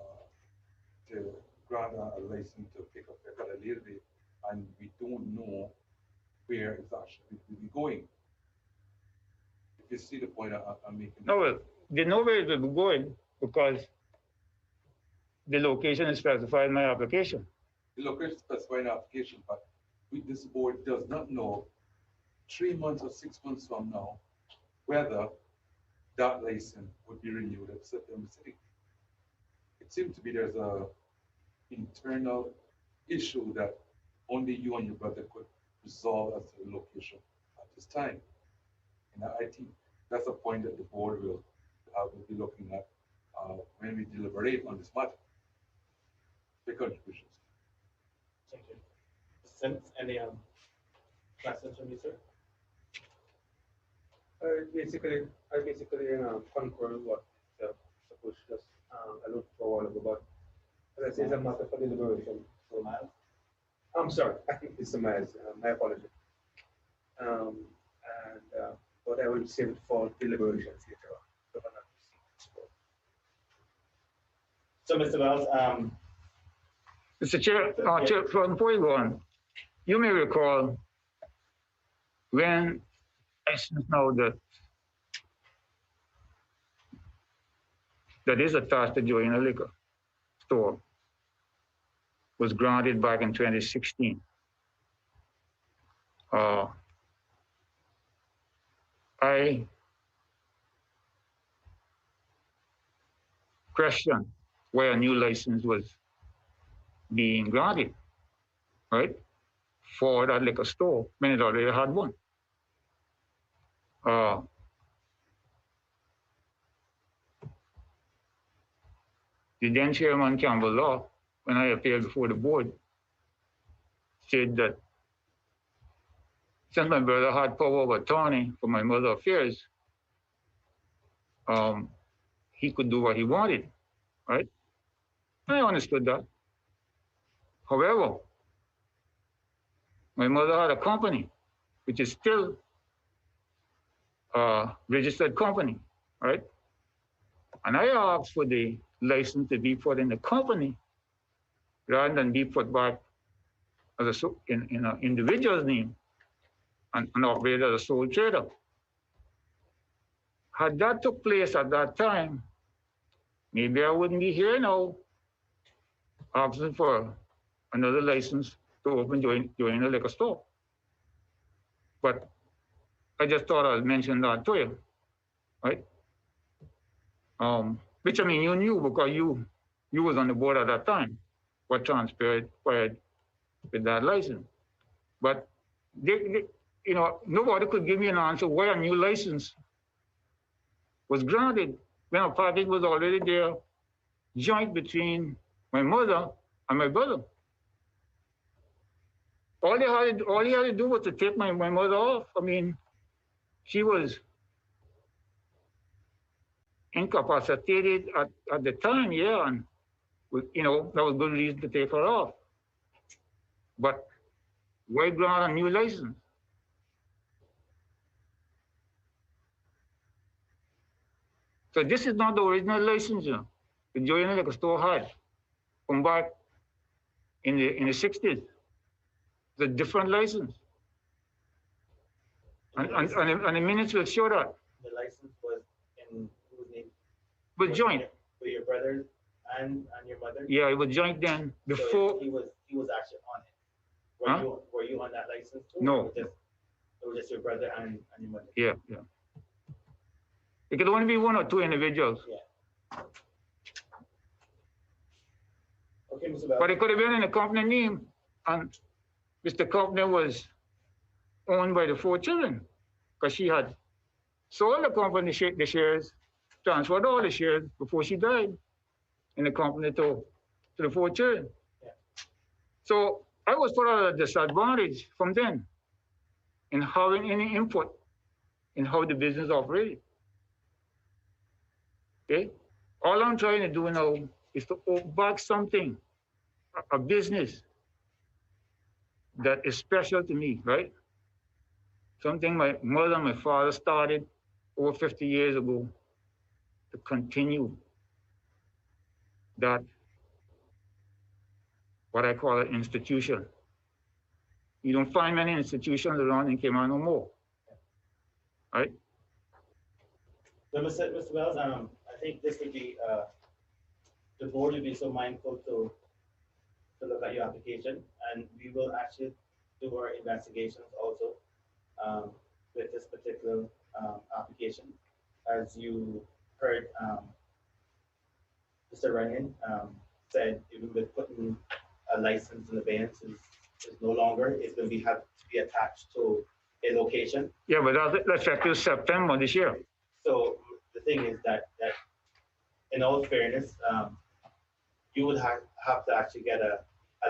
grant a license to pick up at a later date, and we don't know where it's actually will be going. If you see the point I'm making. No, well, they know where it will be going because the location is specified in my application. The location is specified in the application, but this board does not know 3 months or 6 months from now whether that license would be renewed at September City. It seems to be there's a internal issue that only you and your brother could resolve as to the location at this time. And I think that's a point that the board will be looking at when we deliberate on this matter. The contributions. Thank you. Since any questions from you, sir? I basically concur with what the coach just alluded to a while ago, but as I say, it's a matter for deliberation. So, I'm sorry, I think it's a my apology. But I will save it for deliberations later on. So, Mr. Wells, Mr. Chair, Chair, before you go on, you may recall when license now that is attached to joining a liquor store was granted back in 2016. I questioned why a new license was being granted, right, for that liquor store when it already had one. The then chairman Campbell Law, when I appeared before the board, said that since my brother had power of attorney for my mother's affairs, he could do what he wanted, right? I understood that. However, my mother had a company, which is still a registered company, right? And I asked for the license to be put in the company rather than be put back as in an individual's name and operated as a sole trader. Had that took place at that time, maybe I wouldn't be here now asking for another license to open join a liquor store. But I just thought I'd mention that to you, right? Which I mean, you knew because you was on the board at that time, what transpired with that license. But they, you know, nobody could give me an answer why a new license was granted when a package was already there, joint between my mother and my brother. All he had to do was to take my mother off. I mean, she was incapacitated at the time, yeah, and you know, that was good reason to take her off. But why grant a new license? So this is not the original license, you know, the joining liquor store had from back in the 60s. It's a different license. And the minutes will show that. The license was in whose name? But joint. With your brothers and your mother? Yeah, it was joint then. Before. So he was actually on it. Were you on that license too? No. It was just your brother and your mother? Yeah. It could only be one or two individuals. Yeah. Okay, Mr. Bell. But it could have been in the company name, and Mr. Company was owned by the 4 children, because she had sold the company the shares, transferred all the shares before she died in the company to the 4 children. Yeah. So I was put at a disadvantage from then in having any input in how the business operated. Okay? All I'm trying to do now is to open back something, a business that is special to me, right? Something my mother and my father started over 50 years ago to continue that, what I call an institution. You don't find many institutions around in Cayman no more, right? So, Mr. Wells, I think this would be, the board would be so mindful to look at your application, and we will actually do our investigations also with this particular application. As you heard, Mr. Ryan said, even with putting a license in abeyance is no longer, it's going to have to be attached to a location. Yeah, but that's effective September this year. So the thing is that in all fairness, you would have to actually get a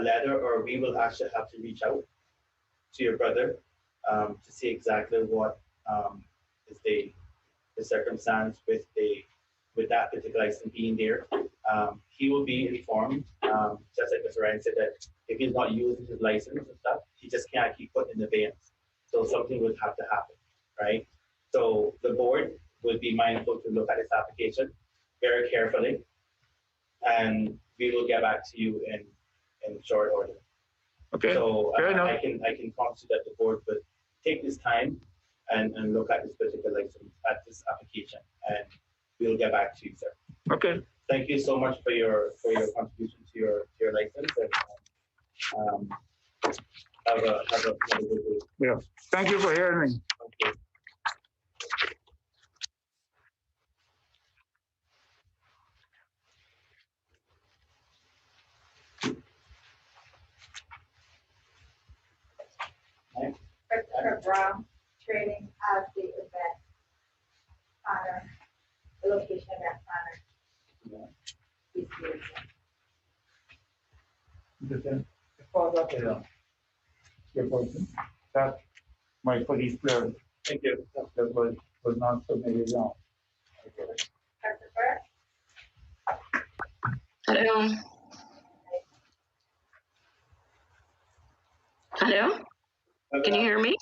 letter, or we will actually have to reach out to your brother to see exactly what is the circumstance with that particular license being there. He will be informed, just like Mr. Ryan said, that if he's not using his license and stuff, he just can't keep putting in abeyance. So something would have to happen, right? So the board would be mindful to look at this application very carefully, and we will get back to you in short order. Okay. So Fair enough. I can promise you that the board would take this time and look at this particular license, at this application, and we'll get back to you, sir. Okay. Thank you so much for your contribution to your license, and have a good day. Yeah. Thank you for hearing me. Okay. Christopher Brown, training as the event planner, the location event planner. As far as that, your person, that my police clearance. Thank you. That was not submitted down. Christopher? Hello. Hello? Can you hear me?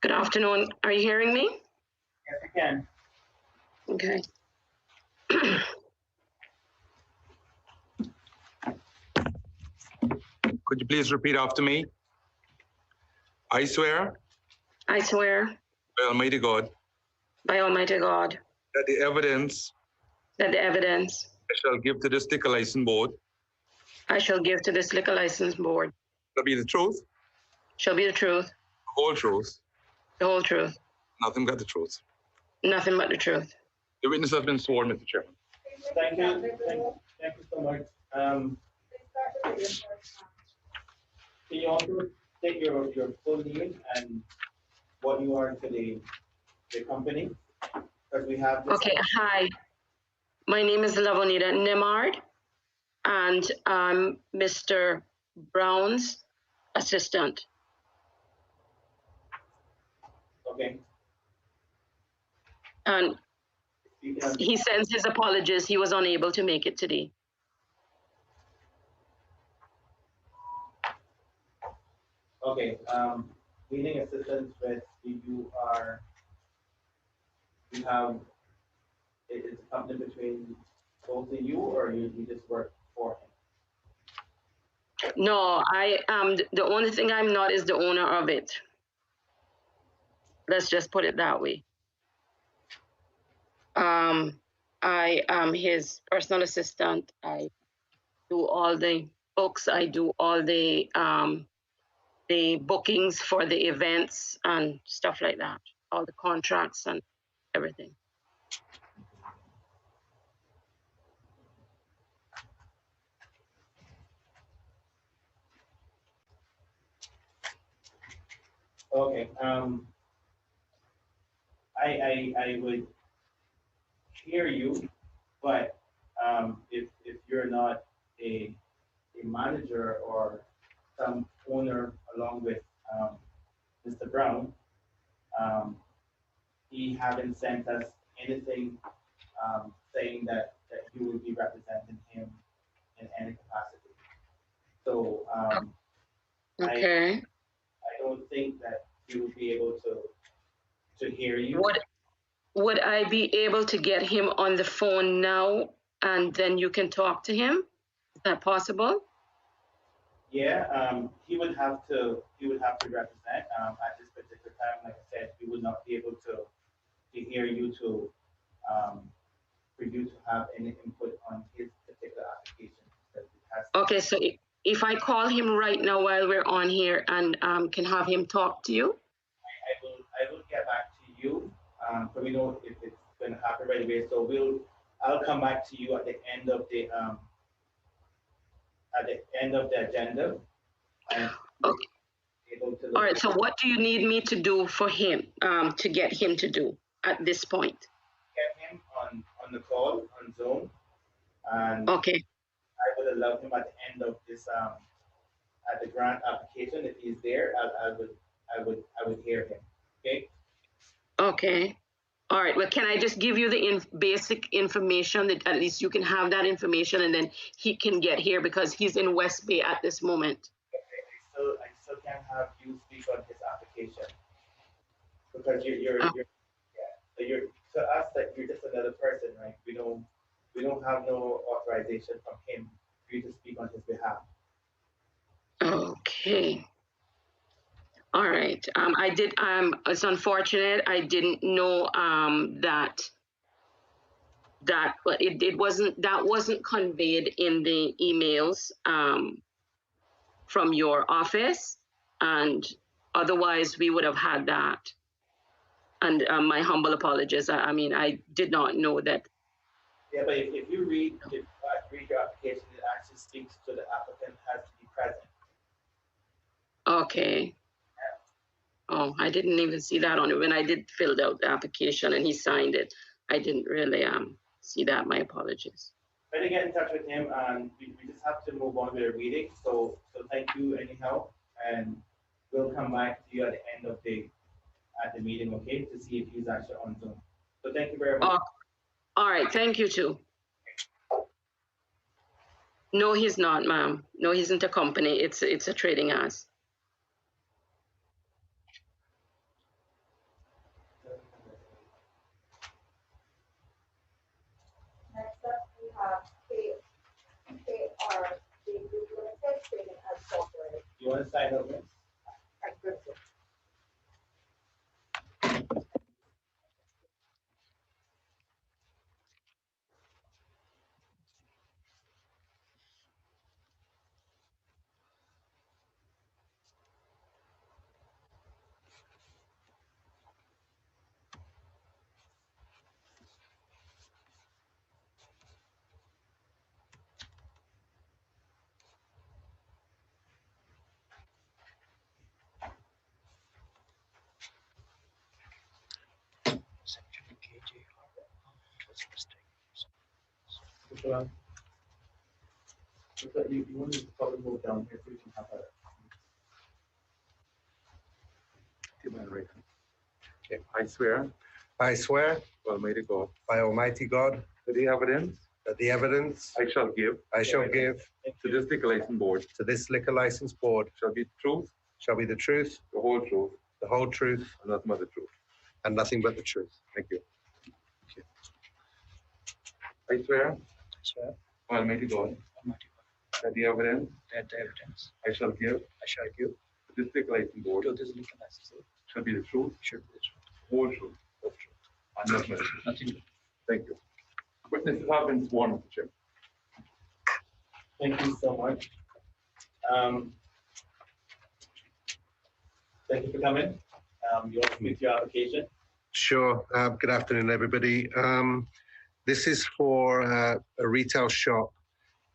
Good afternoon. Are you hearing me? Yes, I can. Okay. Could you please repeat after me? I swear I swear by Almighty God by Almighty God that the evidence that the evidence I shall give to this liquor license board I shall give to this liquor license board shall be the truth, shall be the truth, the whole truth, the whole truth, nothing but the truth. nothing but the truth. The witness has been sworn, Mr. Chairman. Thank you. Thank you so much. Can you also state your full name and what you are to the company? Because we have this. Okay, hi. My name is Lavonita Nemard, and I'm Mr. Brown's assistant. Okay. And he sends his apologies. He was unable to make it today. Okay, meeting assistance with you have, is a company between both of you, or you just work for No, I am, the only thing I'm not is the owner of it. Let's just put it that way. I am his personal assistant. I do all the books. I do all the bookings for the events and stuff like that. All the contracts and everything. Okay. I would hear you, but if you're not a manager or some owner along with Mr. Brown, he haven't sent us anything saying that you will be representing him in any capacity. So okay. I don't think that he will be able to hear you. Would I be able to get him on the phone now and then you can talk to him? Is that possible? Yeah, he would have to represent at this particular time. Like I said, he would not be able to hear you for you to have any input on his particular application. Okay, so if I call him right now while we're on here and can have him talk to you? I will get back to you. So we know if it's going to happen right away. So I'll come back to you at the end of the agenda. And okay. All right. So what do you need me to do for him to get him to do at this point? Get him on the call on Zoom. And okay. I would allow him at the end of this at the grant application. If he's there, I would hear him. Okay. Okay. All right. Well, can I just give you the basic information that at least you can have that information and then he can get here because he's in West Bay at this moment. Okay. I still can't have you speak on his application because you're to us that you're just another person, right? We don't have no authorization from him for you to speak on his behalf. Okay. All right. It's unfortunate. I didn't know that wasn't conveyed in the emails from your office, and otherwise we would have had that. And my humble apologies. I mean, I did not know that. Yeah, but if you read your application, it actually speaks to the applicant has to be present. Okay. Oh, I didn't even see that on it when I did fill out the application and he signed it. I didn't really see that. My apologies. Try to get in touch with him, and we just have to move on with the reading. So thank you anyhow, and we'll come back to you at the end of the meeting, okay, to see if he's actually on Zoom. So thank you very much. All right, thank you too. No, he's not, ma'am. No, he's not a company. It's a trading house. Next up, we have KRG Group Limited, trading as corporate. You want to sign up, miss? Good. You want to probably move down here so you can have a. Okay. I swear. I swear Almighty God. by Almighty God That the evidence. that the evidence I shall give. to this liquor license board. To this liquor license board shall be truth. Shall be the truth. The whole truth. The whole truth. And nothing but the truth. And nothing but the truth. Thank you. I swear. I swear Almighty God. that the evidence that the evidence I shall give I shall give to this liquor license board to this liquor license board shall be the truth, should be the truth, whole truth, whole truth, and nothing else. nothing but Thank you. Witnesses have been sworn, Mr. Chair. Thank you so much. Thank you for coming. You want to speak to your application? Sure. Good afternoon, everybody. This is for a retail shop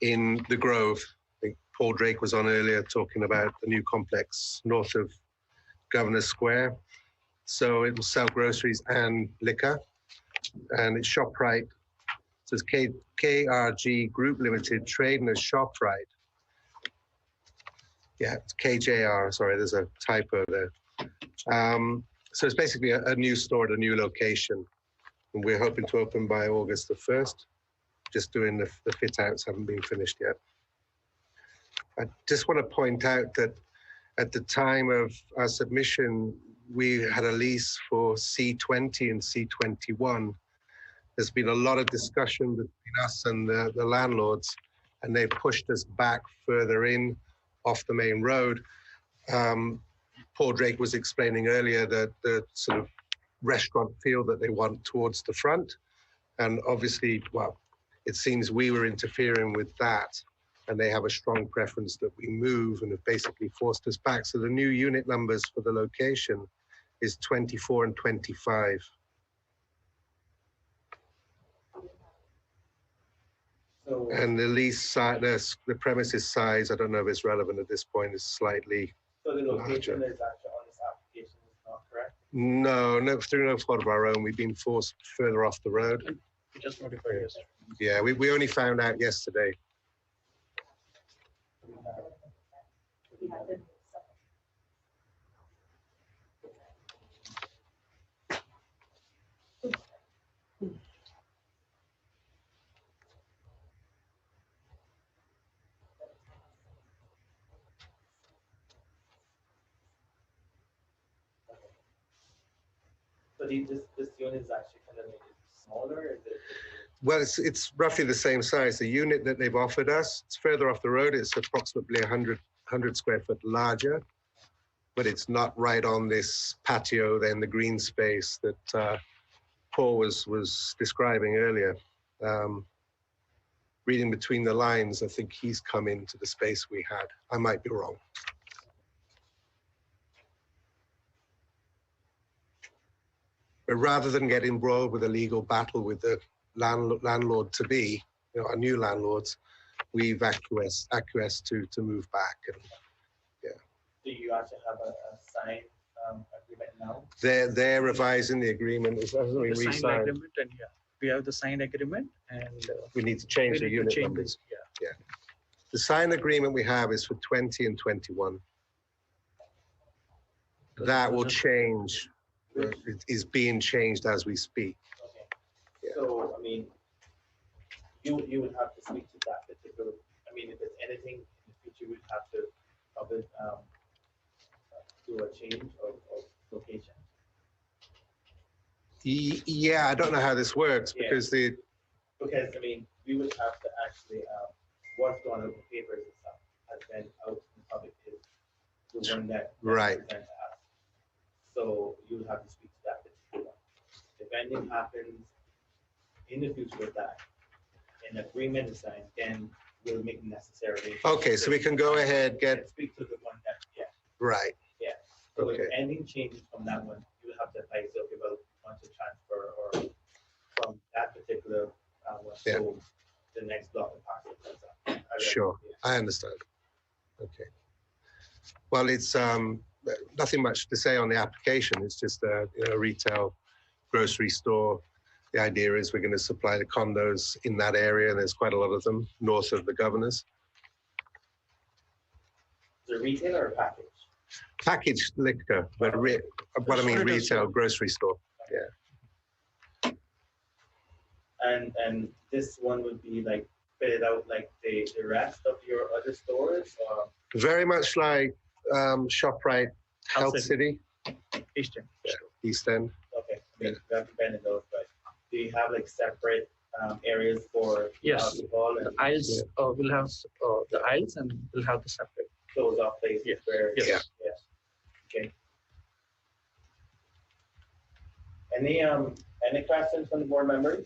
in the Grove. I think Paul Drake was on earlier talking about the new complex north of Governor Square. So it will sell groceries and liquor, and it's ShopRite. So it's KRG Group Limited, trading as ShopRite. Yeah, it's KJR. Sorry, there's a typo there. So it's basically a new store at a new location. And we're hoping to open by August the 1st. Just doing the fit outs, haven't been finished yet. I just want to point out that at the time of our submission, we had a lease for C20 and C21. There's been a lot of discussion between us and the landlords, and they've pushed us back further in off the main road. Paul Drake was explaining earlier that the sort of restaurant feel that they want towards the front. And obviously, well, it seems we were interfering with that, and they have a strong preference that we move and have basically forced us back. So the new unit numbers for the location is 24 and 25. So, And the lease size, the premises size, I don't know if it's relevant at this point, is slightly so the location larger. is actually on this application is not correct? No, through no fault of our own, we've been forced further off the road. we just notify us. Yeah, we only found out yesterday. So this unit is actually kind of maybe smaller? Is it? Well, it's roughly the same size. The unit that they've offered us, it's further off the road. It's approximately 100 square foot larger, but it's not right on this patio, then the green space that Paul was describing earlier. Reading between the lines, I think he's come into the space we had. I might be wrong. But rather than get embroiled with a legal battle with the landlord to be, you know, our new landlords, we've acquiesced to move back. And yeah, Do you actually have a signed agreement now? they're revising the agreement. It hasn't been The signed re-signed. agreement, and yeah, we have the signed agreement, and We need to change the we need to unit change numbers. this, Yeah. The signed agreement we have is for 20 and 21. That will change. It is being changed as we speak. Okay. So, I mean, you would have to speak to that particular, I mean, if there's anything in the future, you would have to probably do a change of location. Yeah, I don't know how this works because Because, I mean, we would have to actually, what's going on with the papers and stuff, has been out in public is the one that Right. represents us. So you would have to speak to that particular one. If anything happens in the future with that, an agreement is signed, then we'll make necessary. Okay, so we can go ahead, get, Speak to the one that, yeah, right. yeah. So if Okay. anything changes from that one, you would have to advise, okay, well, want to transfer or from that particular one Yeah. to the next block of parcel. Sure, I understand. Okay. Well, it's nothing much to say on the application. It's just a retail grocery store. The idea is we're going to supply the condos in that area. There's quite a lot of them north of the Governor's. Is it retail or a package? Packaged liquor, but what I mean, retail grocery store. Yeah. And this one would be like fitted out like the rest of your other stores, or? Very much like ShopRite Health City. Eastern. Yeah, East End. Okay, I mean, we have to bend those, but do you have like separate areas for Yes. alcohol and The aisles will have the aisles and will have the separate. close off places Yes. where Yes. Okay. Any questions from the board members?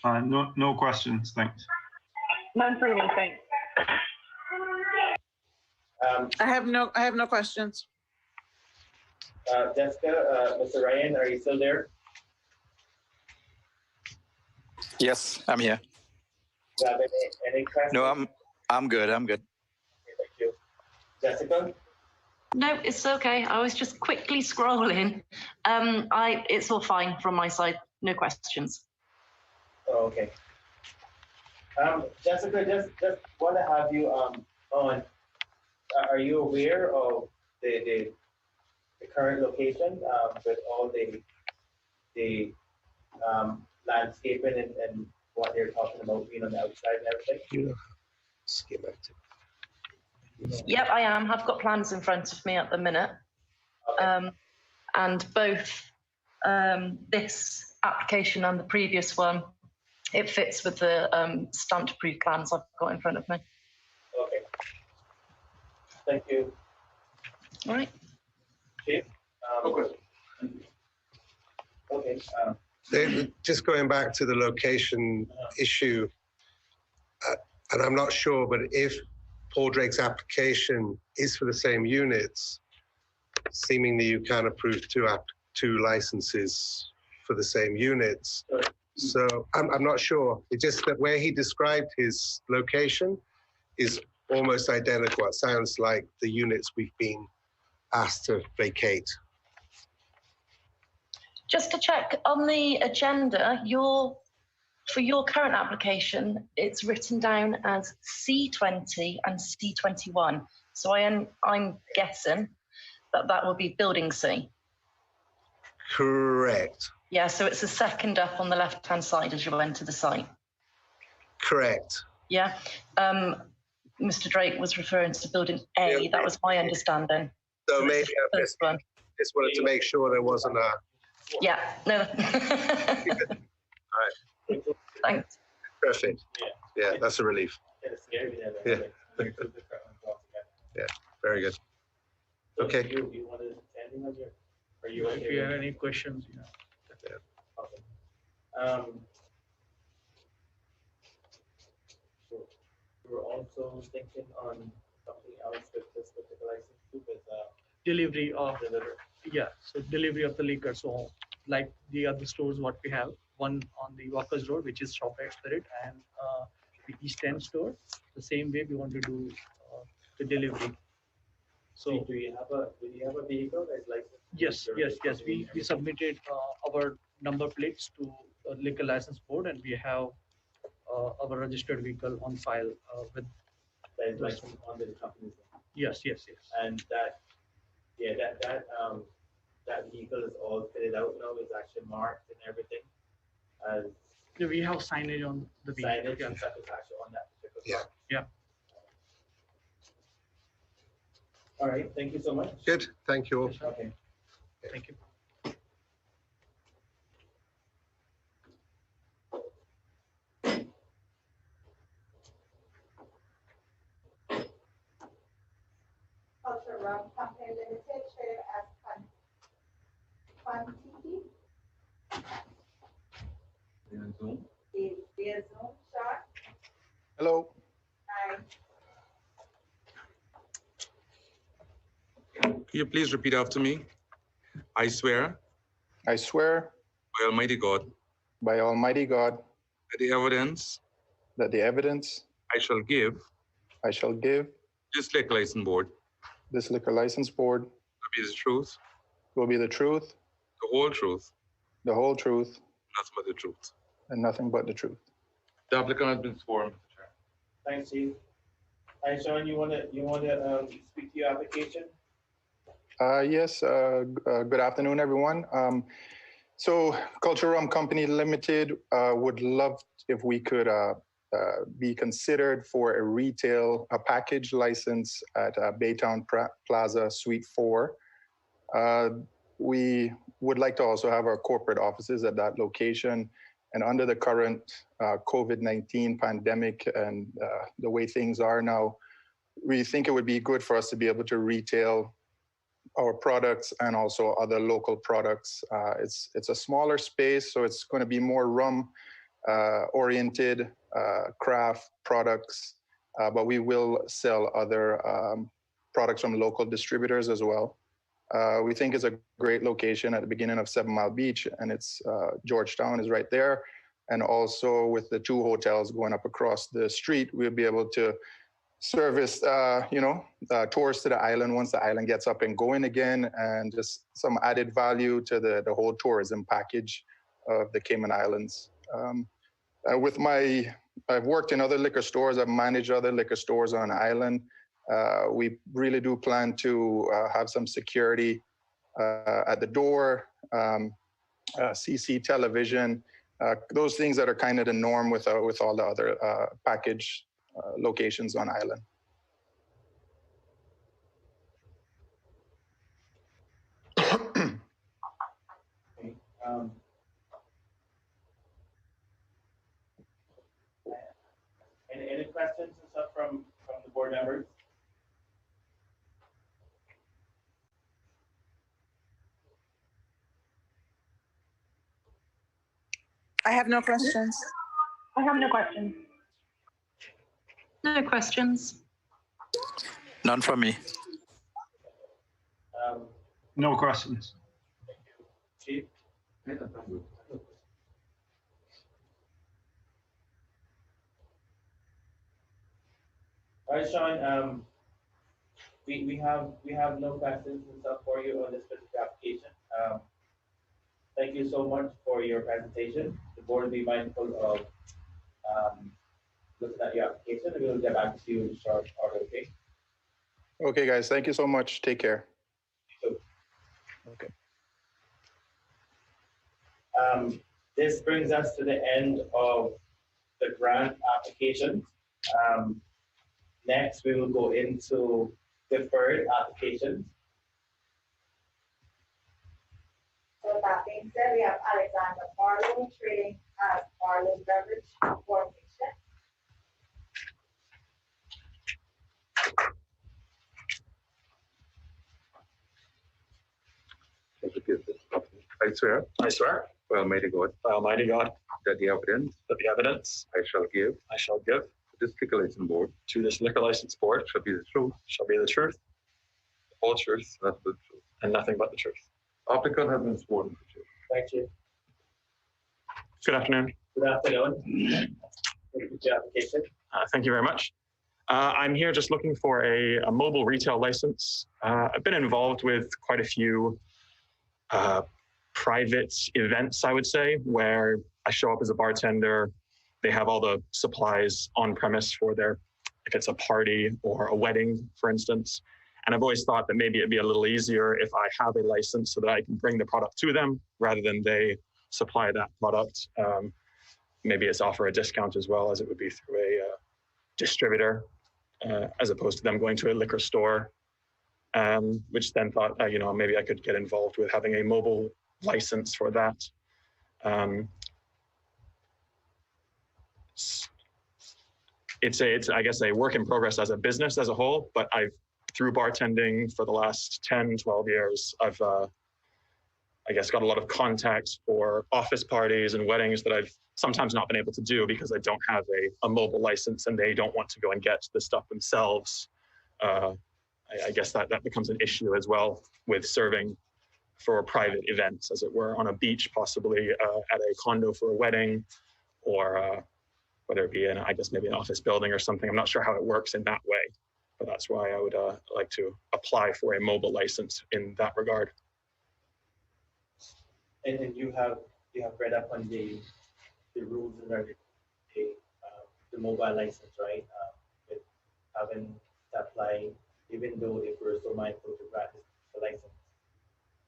No questions, thanks. None for me, thanks. I have no questions. Jessica, Mr. Ryan, are you still there? Yes, I'm here. Do you have any questions? No, I'm good. I'm good. Thank you. Jessica? No, it's okay. I was just quickly scrolling. It's all fine from my side. No questions. Oh, okay. Jessica, just want to have you on. Are you aware of the current location with all the landscaping and what they're talking about being on the outside and everything? Yep, I am. I've got plans in front of me at the minute. Okay. And both this application and the previous one, it fits with the stamped approved plans I've got in front of me. Okay. Thank you. All right. Chief? Okay. David, just going back to the location issue, and I'm not sure, but if Paul Drake's application is for the same units, seemingly you can approve two licenses for the same units. So I'm not sure. It's just that where he described his location is almost identical. It sounds like the units we've been asked to vacate. Just to check on the agenda, for your current application, it's written down as C20 and C21. So I'm guessing that will be building C. Correct. Yeah, so it's the second up on the left-hand side as you enter the site. Correct. Yeah. Mr. Drake was referring to building A. Yeah. That was my understanding. So this maybe is the first one. just wanted to make sure there wasn't a... Yeah, no. All right. Thanks. Perfect. Yeah, that's a relief. Yeah. Yeah, very good. Okay. You wanted anything on your? Are you okay? If you have any questions, Okay. We're also thinking on something else with this particular license too, with delivery of so delivery of the liquor. So like the other stores, what we have, one on the Walker's Road, which is ShopRite Spirit, and the East End store. The same way we want to do the delivery. So do you have a vehicle that's licensed? Yes. We submitted our number plates to liquor license board, and we have our registered vehicle on file with that is licensed under the company's name. Yes. And that vehicle is all fitted out now. It's actually marked and everything. We have signage on the vehicle. Signage and stuff is actually on that particular car. Yeah. All right. Thank you so much. Good. Thank you all. Okay. Thank you. Culture Rum Company Limited, traded as Quantity. Is via Zoom, Sean? Hello. Hi. Can you please repeat after me? I swear. I swear. By Almighty God. By Almighty God. That the evidence. That the evidence. I shall give. I shall give. This liquor license board. This liquor license board. Will be the truth. Will be the truth. The whole truth. The whole truth. Nothing but the truth. And nothing but the truth. The applicant has been sworn, Mr. Chair. Thanks, Chief. Hi, Sean. You wanna speak to your application? Yes. Good afternoon, everyone. So Culture Rum Company Limited would love if we could be considered for a package license at Baytown Plaza Suite 4. We would like to also have our corporate offices at that location. And under the current COVID-19 pandemic and the way things are now, we think it would be good for us to be able to retail our products and also other local products. It's a smaller space, so it's going to be more rum oriented craft products, but we will sell other products from local distributors as well. We think it's a great location at the beginning of 7 Mile Beach, and it's Georgetown is right there. And also with the 2 hotels going up across the street, we'll be able to service, tours to the island once the island gets up and going again, and just some added value to the whole tourism package of the Cayman Islands. I've worked in other liquor stores, I've managed other liquor stores on the island. We really do plan to have some security at the door, CC television, those things that are kind of the norm with all the other package locations on island. Any questions and stuff from the board members? I have no questions. I have no questions. No questions. None from me. No questions. Chief? All right, Sean, we have no questions and stuff for you on this specific application. Thank you so much for your presentation. The board will be mindful of looking at your application, and we'll get back to you in short order, okay? Okay, guys, thank you so much. Take care. Okay. This brings us to the end of the grant application. Next, we will go into deferred applications. So with that being said, we have Alexander Barlow trading as Barlow Beverage Formation. I swear. I swear. By Almighty God. By Almighty God. That the evidence. That the evidence. I shall give. I shall give. To this liquor license board. To this liquor license board. Shall be the truth. Shall be the truth. The whole truth. That's the truth. And nothing but the truth. Applicant has been sworn for truth. Thank you. Good afternoon. Good afternoon. Thank you for your application. Thank you very much. I'm here just looking for a mobile retail license. I've been involved with quite a few private events, I would say, where I show up as a bartender. They have all the supplies on premise for their, if it's a party or a wedding, for instance. And I've always thought that maybe it'd be a little easier if I have a license so that I can bring the product to them rather than they supply that product. Maybe it's offer a discount as well as it would be through a distributor, as opposed to them going to a liquor store, which then thought, maybe I could get involved with having a mobile license for that. It's I guess a work in progress as a business as a whole, but through bartending for the last 10, 12 years, I've I guess got a lot of contacts for office parties and weddings that I've sometimes not been able to do because I don't have a mobile license and they don't want to go and get the stuff themselves. I guess that becomes an issue as well with serving for private events, as it were, on a beach, possibly at a condo for a wedding, or whether it be I guess maybe an office building or something. I'm not sure how it works in that way, but that's why I would like to apply for a mobile license in that regard. And you have read up on the rules and the mobile license, right? With having to apply, even though if we're so mindful to practice the license,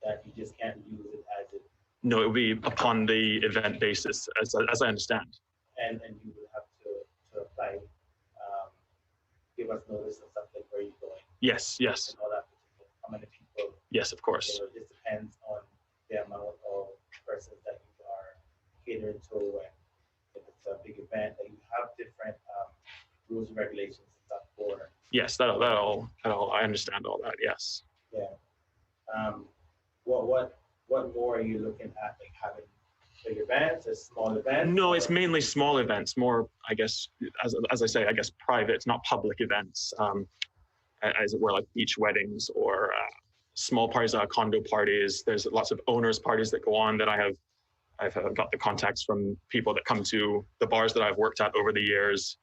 that you just can't use it as it. No, it will be upon the event basis, as I understand. And you will have to apply, give us notice and stuff like where you're going. Yes. And all that, how many people. Yes, of course. So it just depends on the amount rules and regulations and stuff for. Yes, that all. I understand all that. Yes. Yeah. What more are you looking at? Like having big events, or small events? No, it's mainly small events. More, I guess, as I say, I guess private. It's not public events, as it were, like beach weddings or small parties, condo parties. There's lots of owners' parties that go on that I've got the contacts from people that come to the bars that I've worked at over the years,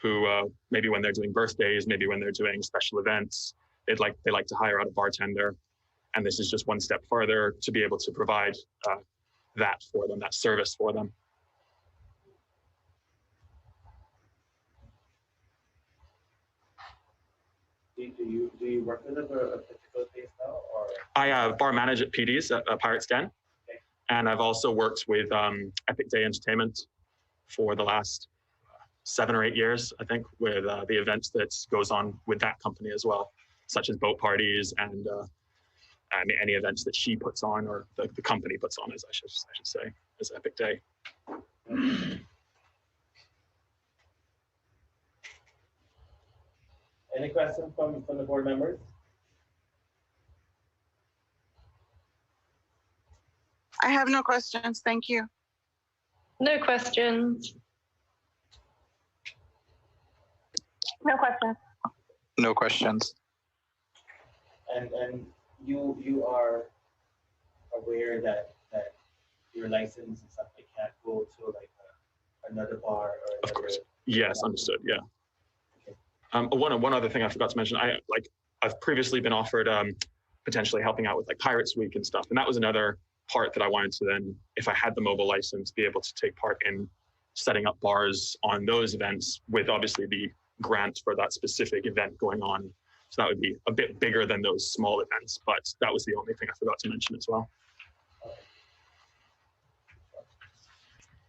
who maybe when they're doing birthdays, maybe when they're doing special events, they like to hire out a bartender. And this is just one step further to be able to provide that for them, that service for them. Do you work with a particular place now, or? I bar manage at PD's at Pirates Den. Okay. And I've also worked with Epic Day Entertainment for the last 7 or 8 years, I think, with the events that goes on with that company as well, such as boat parties and any events that she puts on, or the company puts on, as I should say, as Epic Day. Any questions from the board members? I have no questions. Thank you. No questions. No questions. No questions. And you are aware that your license and stuff, they can't go to like another bar or another. Of course. Yes, understood. Yeah. One other thing I forgot to mention, I've previously been offered potentially helping out with like Pirates Week and stuff, and that was another part that I wanted to then, if I had the mobile license, be able to take part in setting up bars on those events with obviously the grant for that specific event going on. So that would be a bit bigger than those small events, but that was the only thing I forgot to mention as well.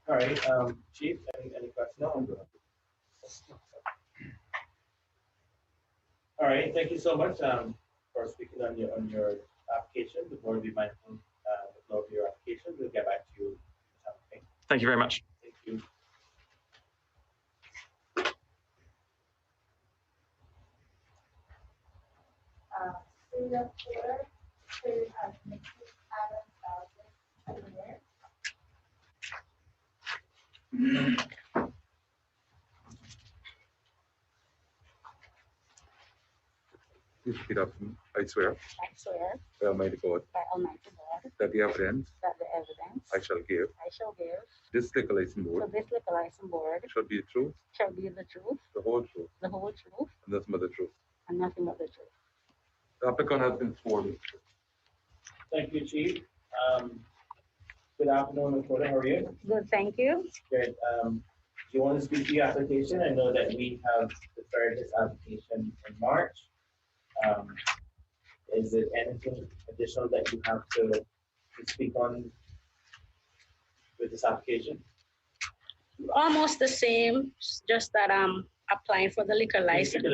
All right, Chief, any questions? No, I'm good. All right, thank you so much for speaking on your application. The board will be mindful of your application. We'll get back to you. Okay. Thank you very much. Thank you. Student tutor, student admission, Adam Please repeat after me. I swear. I swear By Almighty God. by Almighty God That the evidence that the evidence I shall give I shall give this liquor license to board this liquor license board shall be the truth, shall be the truth, the whole truth, the whole truth, and nothing but the truth. and nothing but the truth. The applicant has been sworn. Thank you, Chief. Good afternoon, reporter. How are you? Good, thank you. Good. Do you want to speak to your application? I know that we have deferred this application in March. Is there anything additional that you have to speak on with this application? Almost the same, just that I'm applying for the liquor license.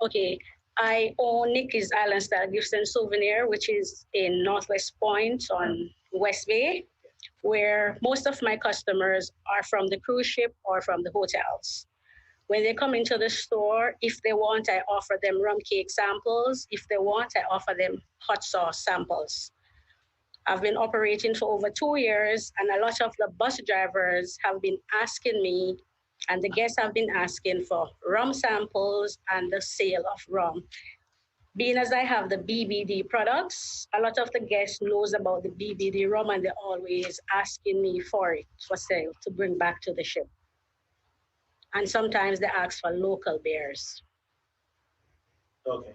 Okay, I own Nikki's Island Style Gifts and Souvenir, which is in Northwest Point on West Bay, where most of my customers are from the cruise ship or from the hotels. When they come into the store, if they want, I offer them rum cake samples. If they want, I offer them hot sauce samples. I've been operating for over 2 years, and a lot of the bus drivers have been asking me, and the guests have been asking for rum samples and the sale of rum. Being as I have the BBD products, a lot of the guests knows about the BBD rum, and they're always asking me for it for sale to bring back to the ship. And sometimes they ask for local beers. Okay.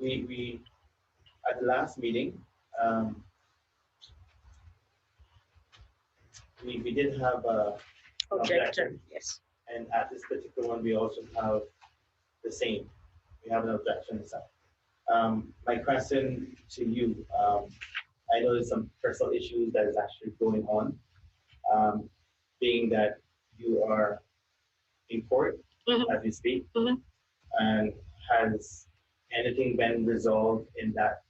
We at the last meeting, we did have a Objection, yes. And at this particular one, we also have the same. We have an objection to that. My question to you, I know there's some personal issues that is actually going on, being that you are in court as we speak, and has anything been resolved in that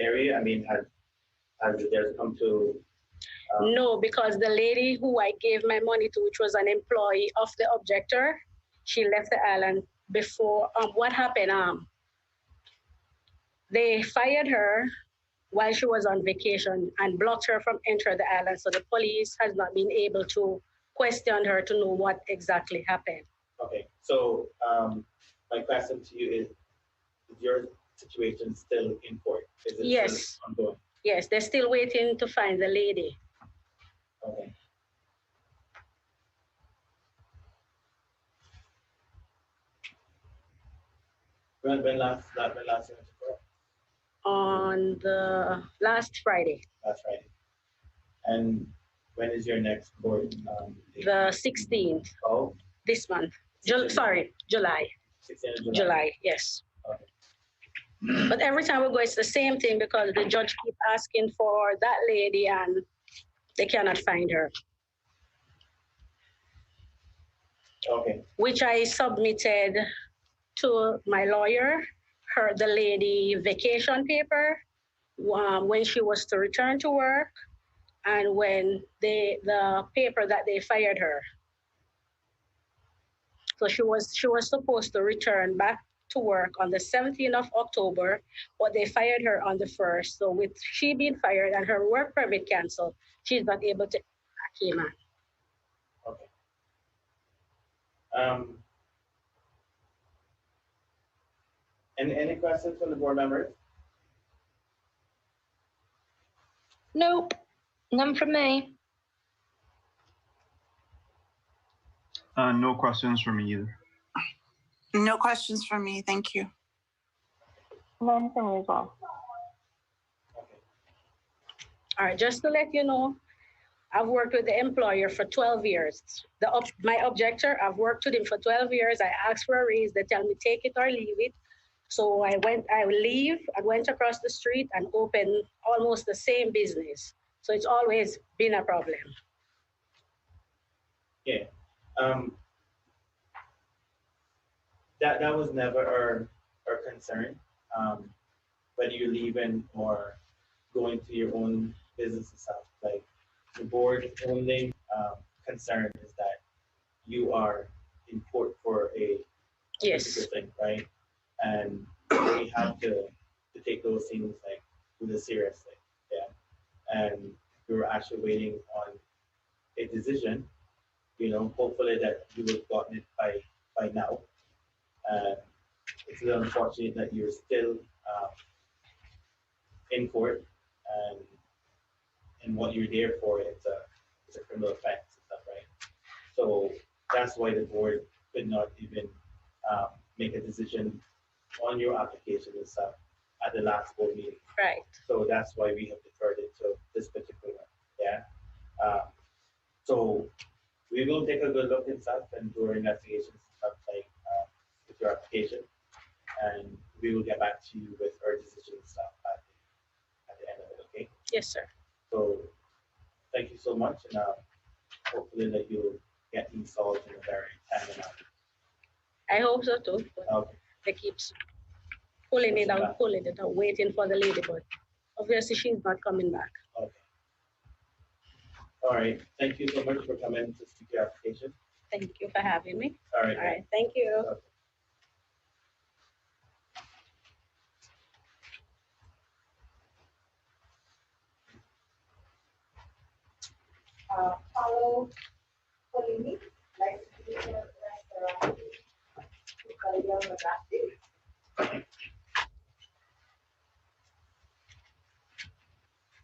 area? I mean, has there come to No, because the lady who I gave my money to, which was an employee of the objector, she left the island before. What happened? They fired her while she was on vacation and blocked her from entering the island. So the police has not been able to question her to know what exactly happened. Okay, so my question to you is your situation still in court? Is it Yes. still ongoing? Yes, they're still waiting to find the lady. Okay. When last you went to court? On the last Friday. Last Friday. And when is your next court? Date? The 16th. Oh. This month. July. 16th of July. July, yes. Okay. But every time we go, it's the same thing because the judge keep asking for that lady and they cannot find her. Okay. Which I submitted to my lawyer, the lady vacation paper, when she was to return to work, and when the paper that they fired her. So she was supposed to return back to work on the 17th of October, but they fired her on the 1st. So with she being fired and her work permit canceled, she's not able to came on. Okay. Any questions from the board members? Nope, none from me. No questions from me either. No questions from me. Thank you. None from me as well. All right, just to let you know, I've worked with the employer for 12 years. My objector, I've worked with him for 12 years. I asked for a raise. They tell me take it or leave it. So I went across the street and opened almost the same business. So it's always been a problem. Yeah. That was never our concern. Whether you're leaving or going to your own business and stuff. Like the board's only concern is that you are in court for a particular thing, right? And we have to take those things like with a seriously. Yeah. And we were actually waiting on a decision, hopefully that you would have gotten it by now. It's a little unfortunate that you're still in court and what you're there for is a criminal offense and stuff, right? So that's why the board could not even make a decision on your application and stuff at the last board meeting. Right. So that's why we have deferred it to this particular one. Yeah. So we will take a good look and stuff and do our investigations and stuff like with your application, and we will get back to you with our decision and stuff at the end of it. Okay. Yes, sir. So thank you so much, and hopefully that you'll get these solved in a very timely manner. I hope so too. Okay. They keep pulling it out, waiting for the lady, but obviously she's not coming back. Okay. All right. Thank you so much for coming to speak your application. Thank you for having me. All right. All right. Thank you. Okay. Paulo Polini, licensed restaurant,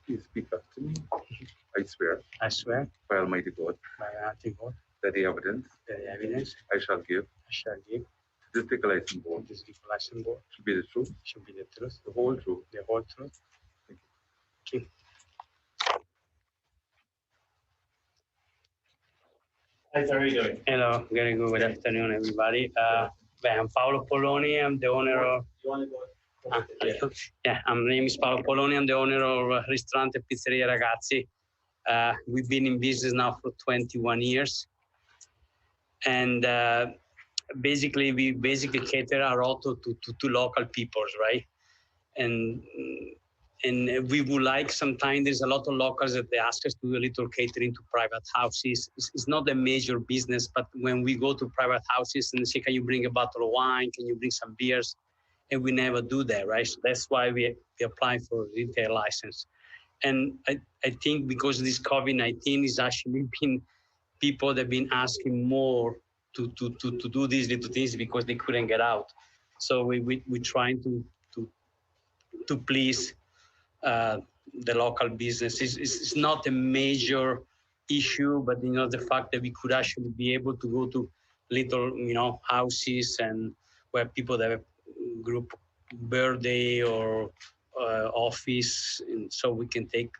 Please speak after me. I swear. I swear. By Almighty God. By Almighty God. That the evidence. I shall give. To this liquor license board. Should be the truth. The whole truth. Thank you. Hi, how are you doing? Hello, very good afternoon, everybody. I'm Paolo Poloni. I'm the owner of. My name is Paolo Poloni. I'm the owner of Ristorante Pizzeria Ragazzi. We've been in business now for 21 years, and we cater our auto to local peoples, right? And And we would like sometimes there's a lot of locals that they ask us to do a little catering to private houses. It's not a major business, but when we go to private houses and say, can you bring a bottle of wine? Can you bring some beers? And we never do that, right? So that's why we apply for a retail license. And I think because of this COVID-19 is actually been people that have been asking more to do these little things because they couldn't get out. So we're trying to please the local businesses. It's not a major issue, but the fact that we could actually be able to go to little houses and where people that have group birthday or office, and so we can take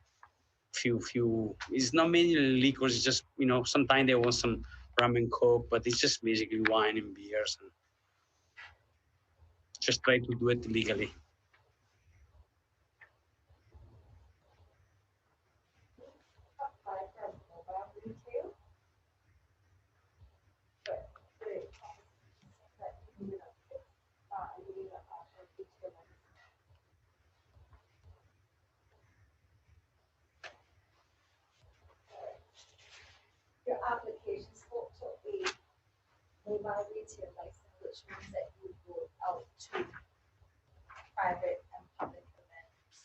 few. It's not many liquors. It's just sometimes they want some rum and coke, but it's just basically wine and beers, and just try to do it legally. Your application spoke to a mobile retail license, which means that you go out to private and public events.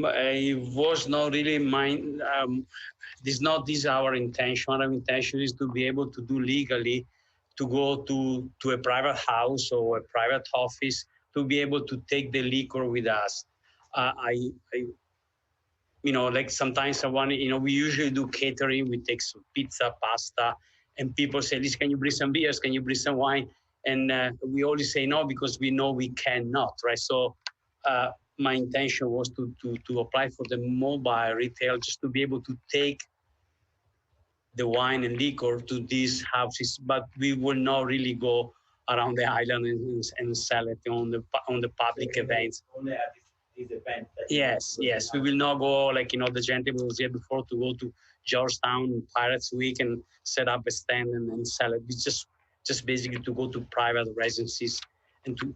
I was not really mind. This not this our intention. Our intention is to be able to do legally, to go to a private house or a private office, to be able to take the liquor with us. Like sometimes someone, we usually do catering. We take some pizza, pasta, and people say, "Listen, can you bring some beers? Can you bring some wine?" And we always say no because we know we cannot, right? So my intention was to apply for the mobile retail, just to be able to take the wine and liquor to these houses, but we will not really go around the island and sell it on the public events. Only at these events. Yes. We will not go like the gentleman was here before to go to Georgetown Pirates Week and set up a stand and sell it. It's just basically to go to private residencies and to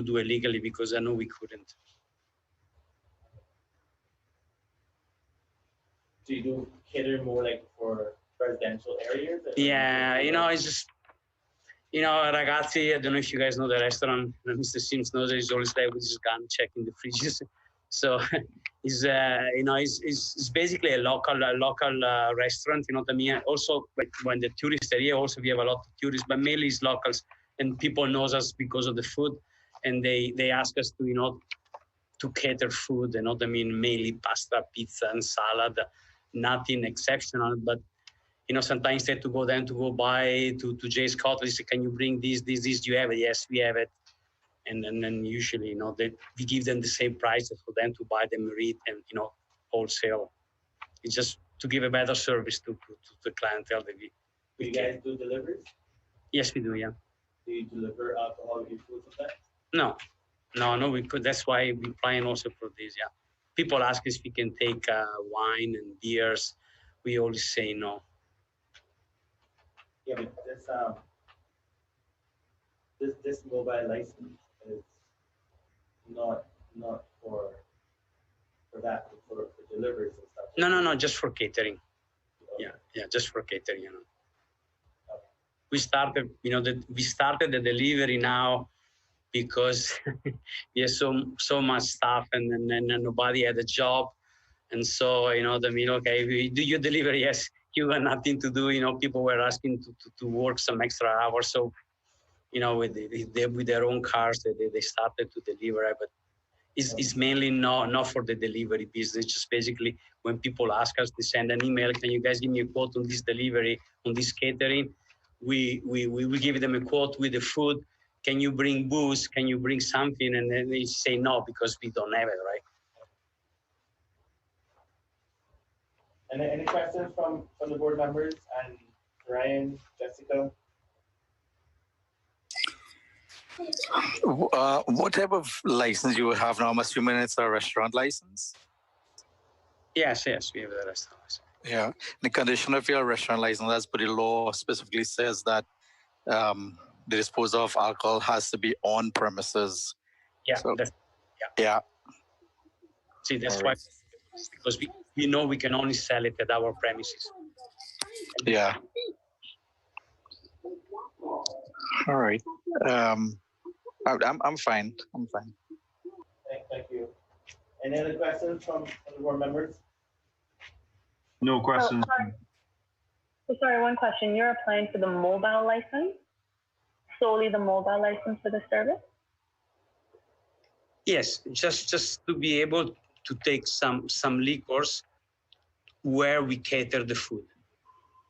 do it legally, because I know we couldn't. Do you do cater more like for residential areas? Yeah, it's just, ragazzi, I don't know if you guys know the restaurant. Mr. Sims knows that he's always there with his gun checking the fridges. So it's basically a local restaurant. You know what I mean? Also, like when the tourists are here, also we have a lot of tourists, but mainly it's locals, and people knows us because of the food, and they ask us to cater food. You know what I mean? Mainly pasta, pizza, and salad. Nothing exceptional, but sometimes they have to go buy to Jay Scott. They say, can you bring this? Do you have it? Yes, we have it. And then usually, we give them the same price for them to buy them read and, wholesale. It's just to give a better service to the clientele that we Do you guys do deliveries? Yes, we do, yeah. Do you deliver alcohol in food sometimes? No, we could. That's why we plan also for this, yeah. People ask us if we can take wine and beers. We always say no. Yeah, but this mobile license is not for that, for deliveries and stuff. No, just for catering. Yeah, just for catering. We started, we started the delivery now because we have so much staff and nobody had a job, and so okay, we do your delivery. Yes, you got nothing to do. People were asking to work some extra hours, so with their own cars they started to deliver, but it's mainly not for the delivery business. Just basically when people ask us to send an email, can you guys give me a quote on this delivery, on this catering? We give them a quote with the food. Can you bring booze? Can you bring something? And then they say no because we don't have it, right? And any questions from the board members and Ryan, Jessica? What type of license you have now? I'm assuming it's a restaurant license. Yes, we have the restaurant license. Yeah, the condition of your restaurant license, as per the law, specifically says that the disposal of alcohol has to be on premises. Yeah. So, yeah. See, that's All why, right. because we know we can only sell it at our premises. Yeah. All right. I'm fine. I'm fine. Thank you. Any other questions from the board members? No questions. Sorry, one question. You're applying for the mobile license? Solely the mobile license for the service? Yes, just to be able to take some liquors where we cater the food.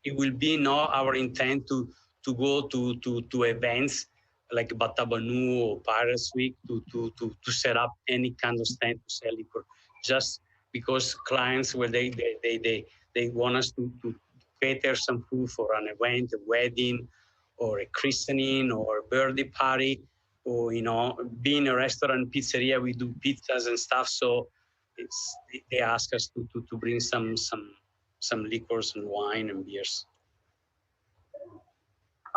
It will be not our intent to go to events like Batabanu or Paris Week to set up any kind of stand to sell liquor. Just because clients where they want us to cater some food for an event, a wedding, or a christening, or a birthday party, or being a restaurant, pizzeria, we do pizzas and stuff. So they ask us to bring some liquors and wine and beers.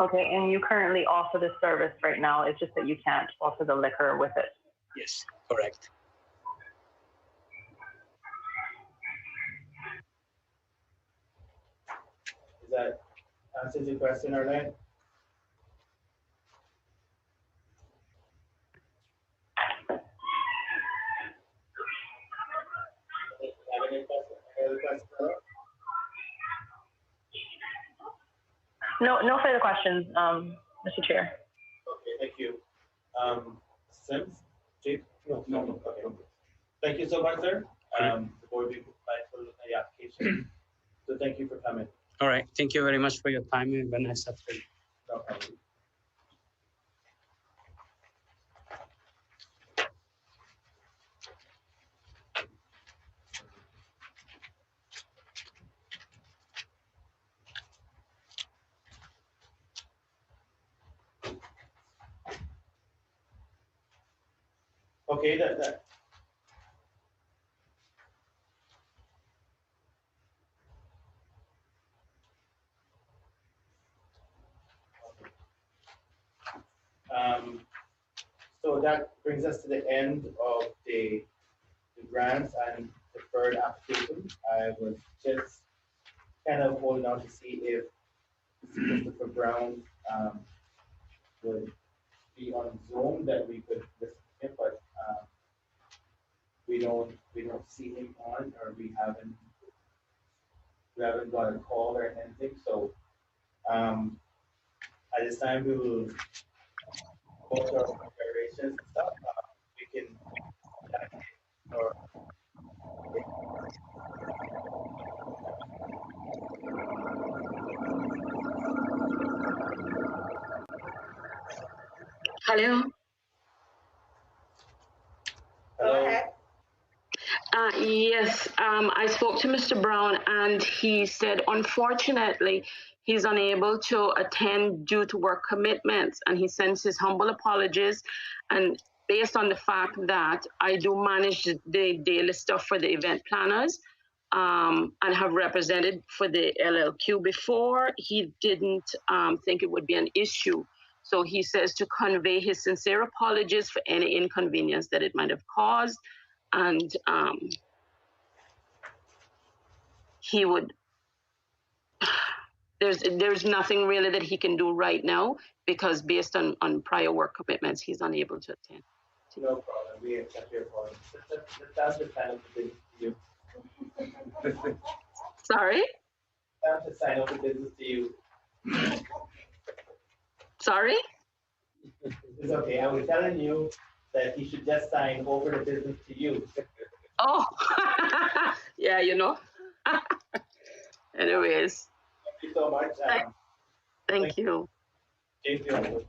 Okay, and you currently offer the service right now. It's just that you can't offer the liquor with it. Yes, correct. Is that answers your question, Arlene? Have any questions? No further questions, Mr. Chair. Okay, thank you. Sims? Chief? No. Okay. Thank you so much, sir. The board will be for the application. So thank you for coming. All right. Thank you very much for your time and have a nice afternoon. No problem. Okay, that. So that brings us to the end of the grants and deferred applications. I was just kind of holding on to see if Christopher Brown would be on Zoom that we could listen to him, but we don't see him on, or we haven't got a call or anything. So at this time we will go to our preparations and stuff. We can or Hello. hello. Yes, I spoke to Mr. Brown and he said, unfortunately, he's unable to attend due to work commitments, and he sends his humble apologies. And based on the fact that I do manage the daily stuff for the event planners and have represented for the LLQ before, he didn't think it would be an issue. So he says to convey his sincere apologies for any inconvenience that it might have caused. And he would, there's nothing really that he can do right now, because based on prior work commitments, he's unable to attend. No problem. We accept your apology. That's the sign of the business to you. Sorry? That's the sign of the business to you. Sorry? It's okay. I was telling you that he should just sign over the business to you. Oh, yeah, Anyways. Thank you so much. Thank you. Thank you.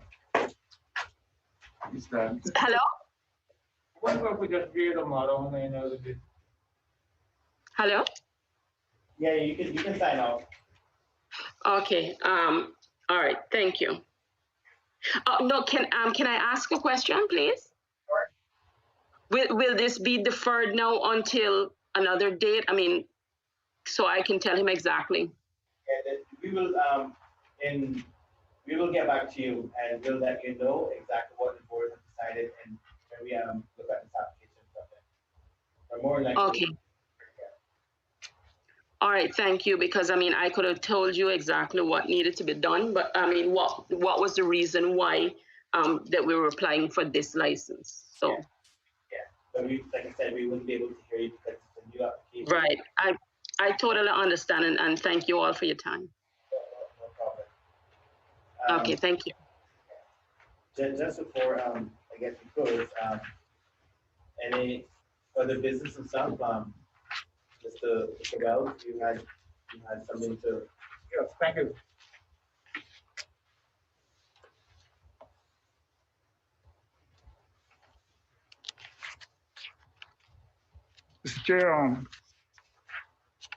Hello? What about we just create a model and then Hello? Yeah, you can sign off. Okay. All right. Thank you. No, can I ask a question, please? Will this be deferred now until another date? I mean, so I can tell him exactly. Yeah, we will get back to you and we'll let you know exactly what the board has decided, and when we look at this application from them. Or more more likely. Okay. All right, thank you. Because I mean, I could have told you exactly what needed to be done, but I mean, what was the reason why that we were applying for this license? So. Yeah, but like I said, we wouldn't be able to hear you because it's a new application. Right. I totally understand, and thank you all for your time. No problem. Okay, thank you. Just before I get to close, any other business and stuff, Mr. Wells, you had something to. Yes, thank you. Mr. Chair,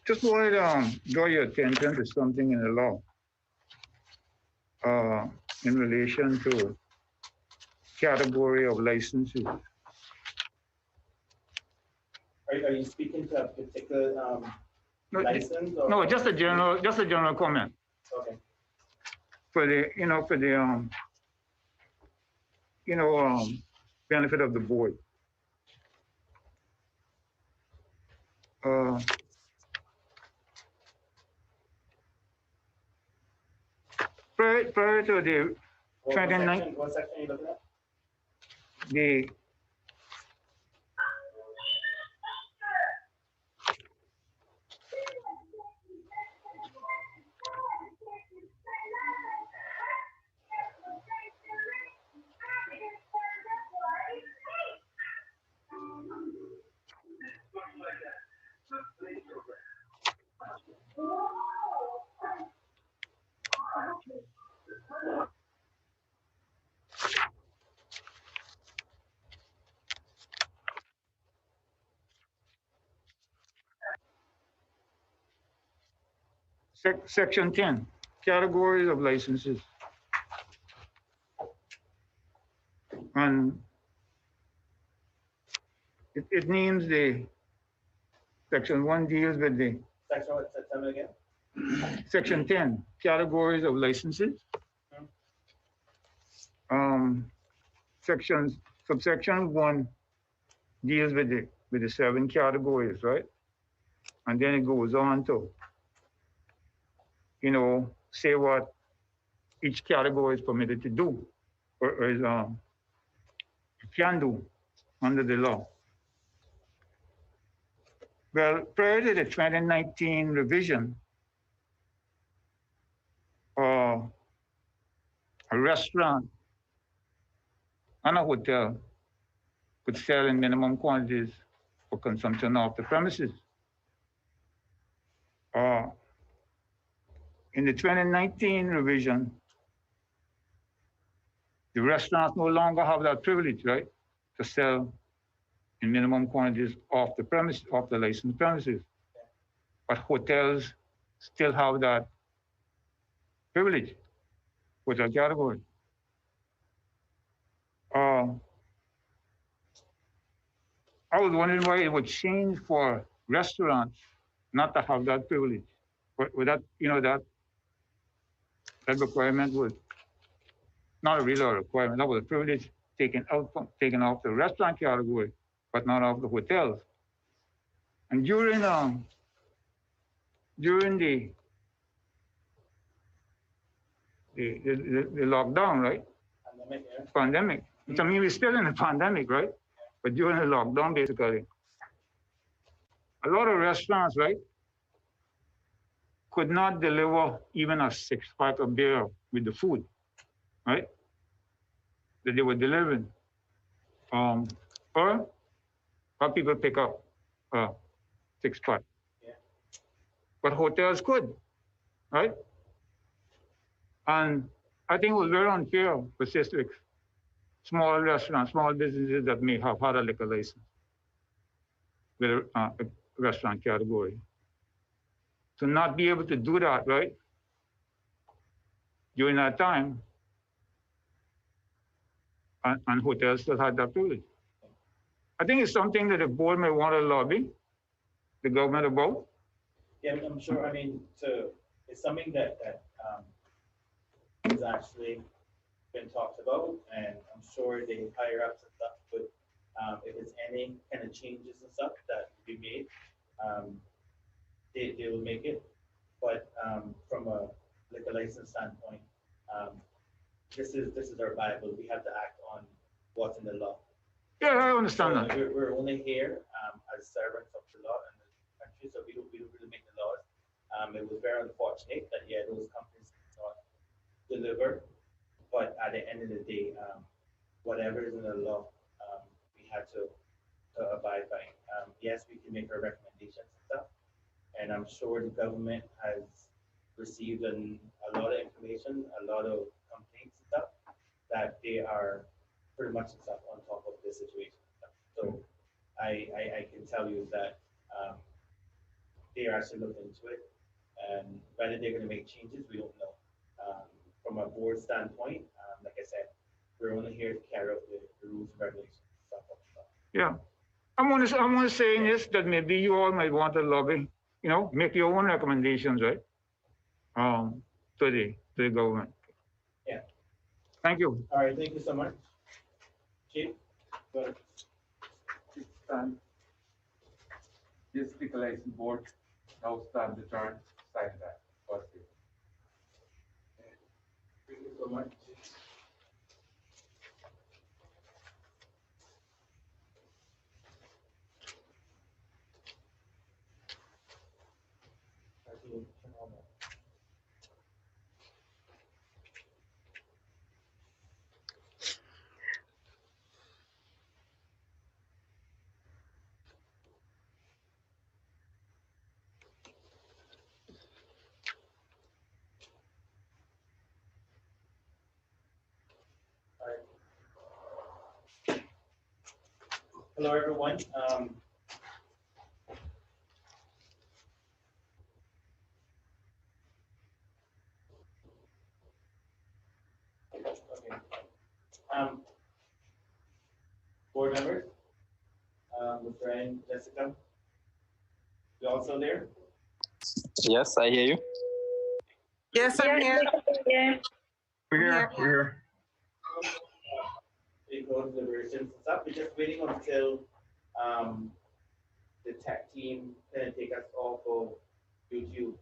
just wanted to draw your attention to something in the law in relation to category of licenses. Are you speaking to a particular license? Or? No, just a general comment. Okay. For the benefit of the board. Prior to the 29, what section are you looking at? the Section 10, categories of licenses. And it names the section 1 deals with the Section what? Tell me again. section 10, categories of licenses. Subsection 1 deals with the 7 categories, right? And then it goes on to, say what each category is permitted to do or is can do under the law. Well, prior to the 2019 revision, a restaurant and a hotel could sell in minimum quantities for consumption off the premises. In the 2019 revision, the restaurants no longer have that privilege, right, to sell in minimum quantities off the premise, off the licensed premises. But hotels still have that privilege, hotel category. I was wondering why it would change for restaurants not to have that privilege. But that, that requirement was not really a requirement. That was a privilege taken off the restaurant category, but not off the hotels. And during the lockdown, right? Pandemic. Which, I mean, we're still in the pandemic, right? But during the lockdown, basically, a lot of restaurants, right, could not deliver even a 6-pack of beer with the food, right, that they were delivering. Or people pick up a 6-pack. Yeah. But hotels could, right? And I think it was very unfair for small restaurants, small businesses that may have had a liquor license with a restaurant category, to not be able to do that, right, during that time, and hotels still had that privilege. I think it's something that the board may want to lobby the government about. Yeah, I'm sure. I mean, it's something that has actually been talked about, and I'm sure the higher ups and stuff would, if it's any kind of changes and stuff, that be made, they will make it. But from a liquor license standpoint, this is our Bible. We have to act on what's in the law. Yeah, I understand So that. we're only here as servants of the law in the country, so we don't really make the laws. It was very unfortunate that those companies did not deliver, but at the end of the day, whatever is in the law, we had to abide by. Yes, we can make our recommendations and stuff, and I'm sure the government has received a lot of information, a lot of complaints and stuff, that they are pretty much stuff on top of this situation. So I can tell you that they are actually looking into it, and whether they're going to make changes, we don't know. From a board standpoint, like I said, we're only here to carry out the rules and regulations. Yeah. I'm only saying this, that maybe you all might want to lobby, make your own recommendations, right? To the government. Yeah. Thank you. All right, thank you so much. Chief? Well, it's time. This liquor license board now stand the turn, sign that. What's it? Thank you so much. Hello, everyone. Okay. Board members, Mr. and Jessica, you also there? Yes, I hear you. Yes, I'm here. We're here. We go to deliberations and stuff. We're just waiting until the tech team can take us off of YouTube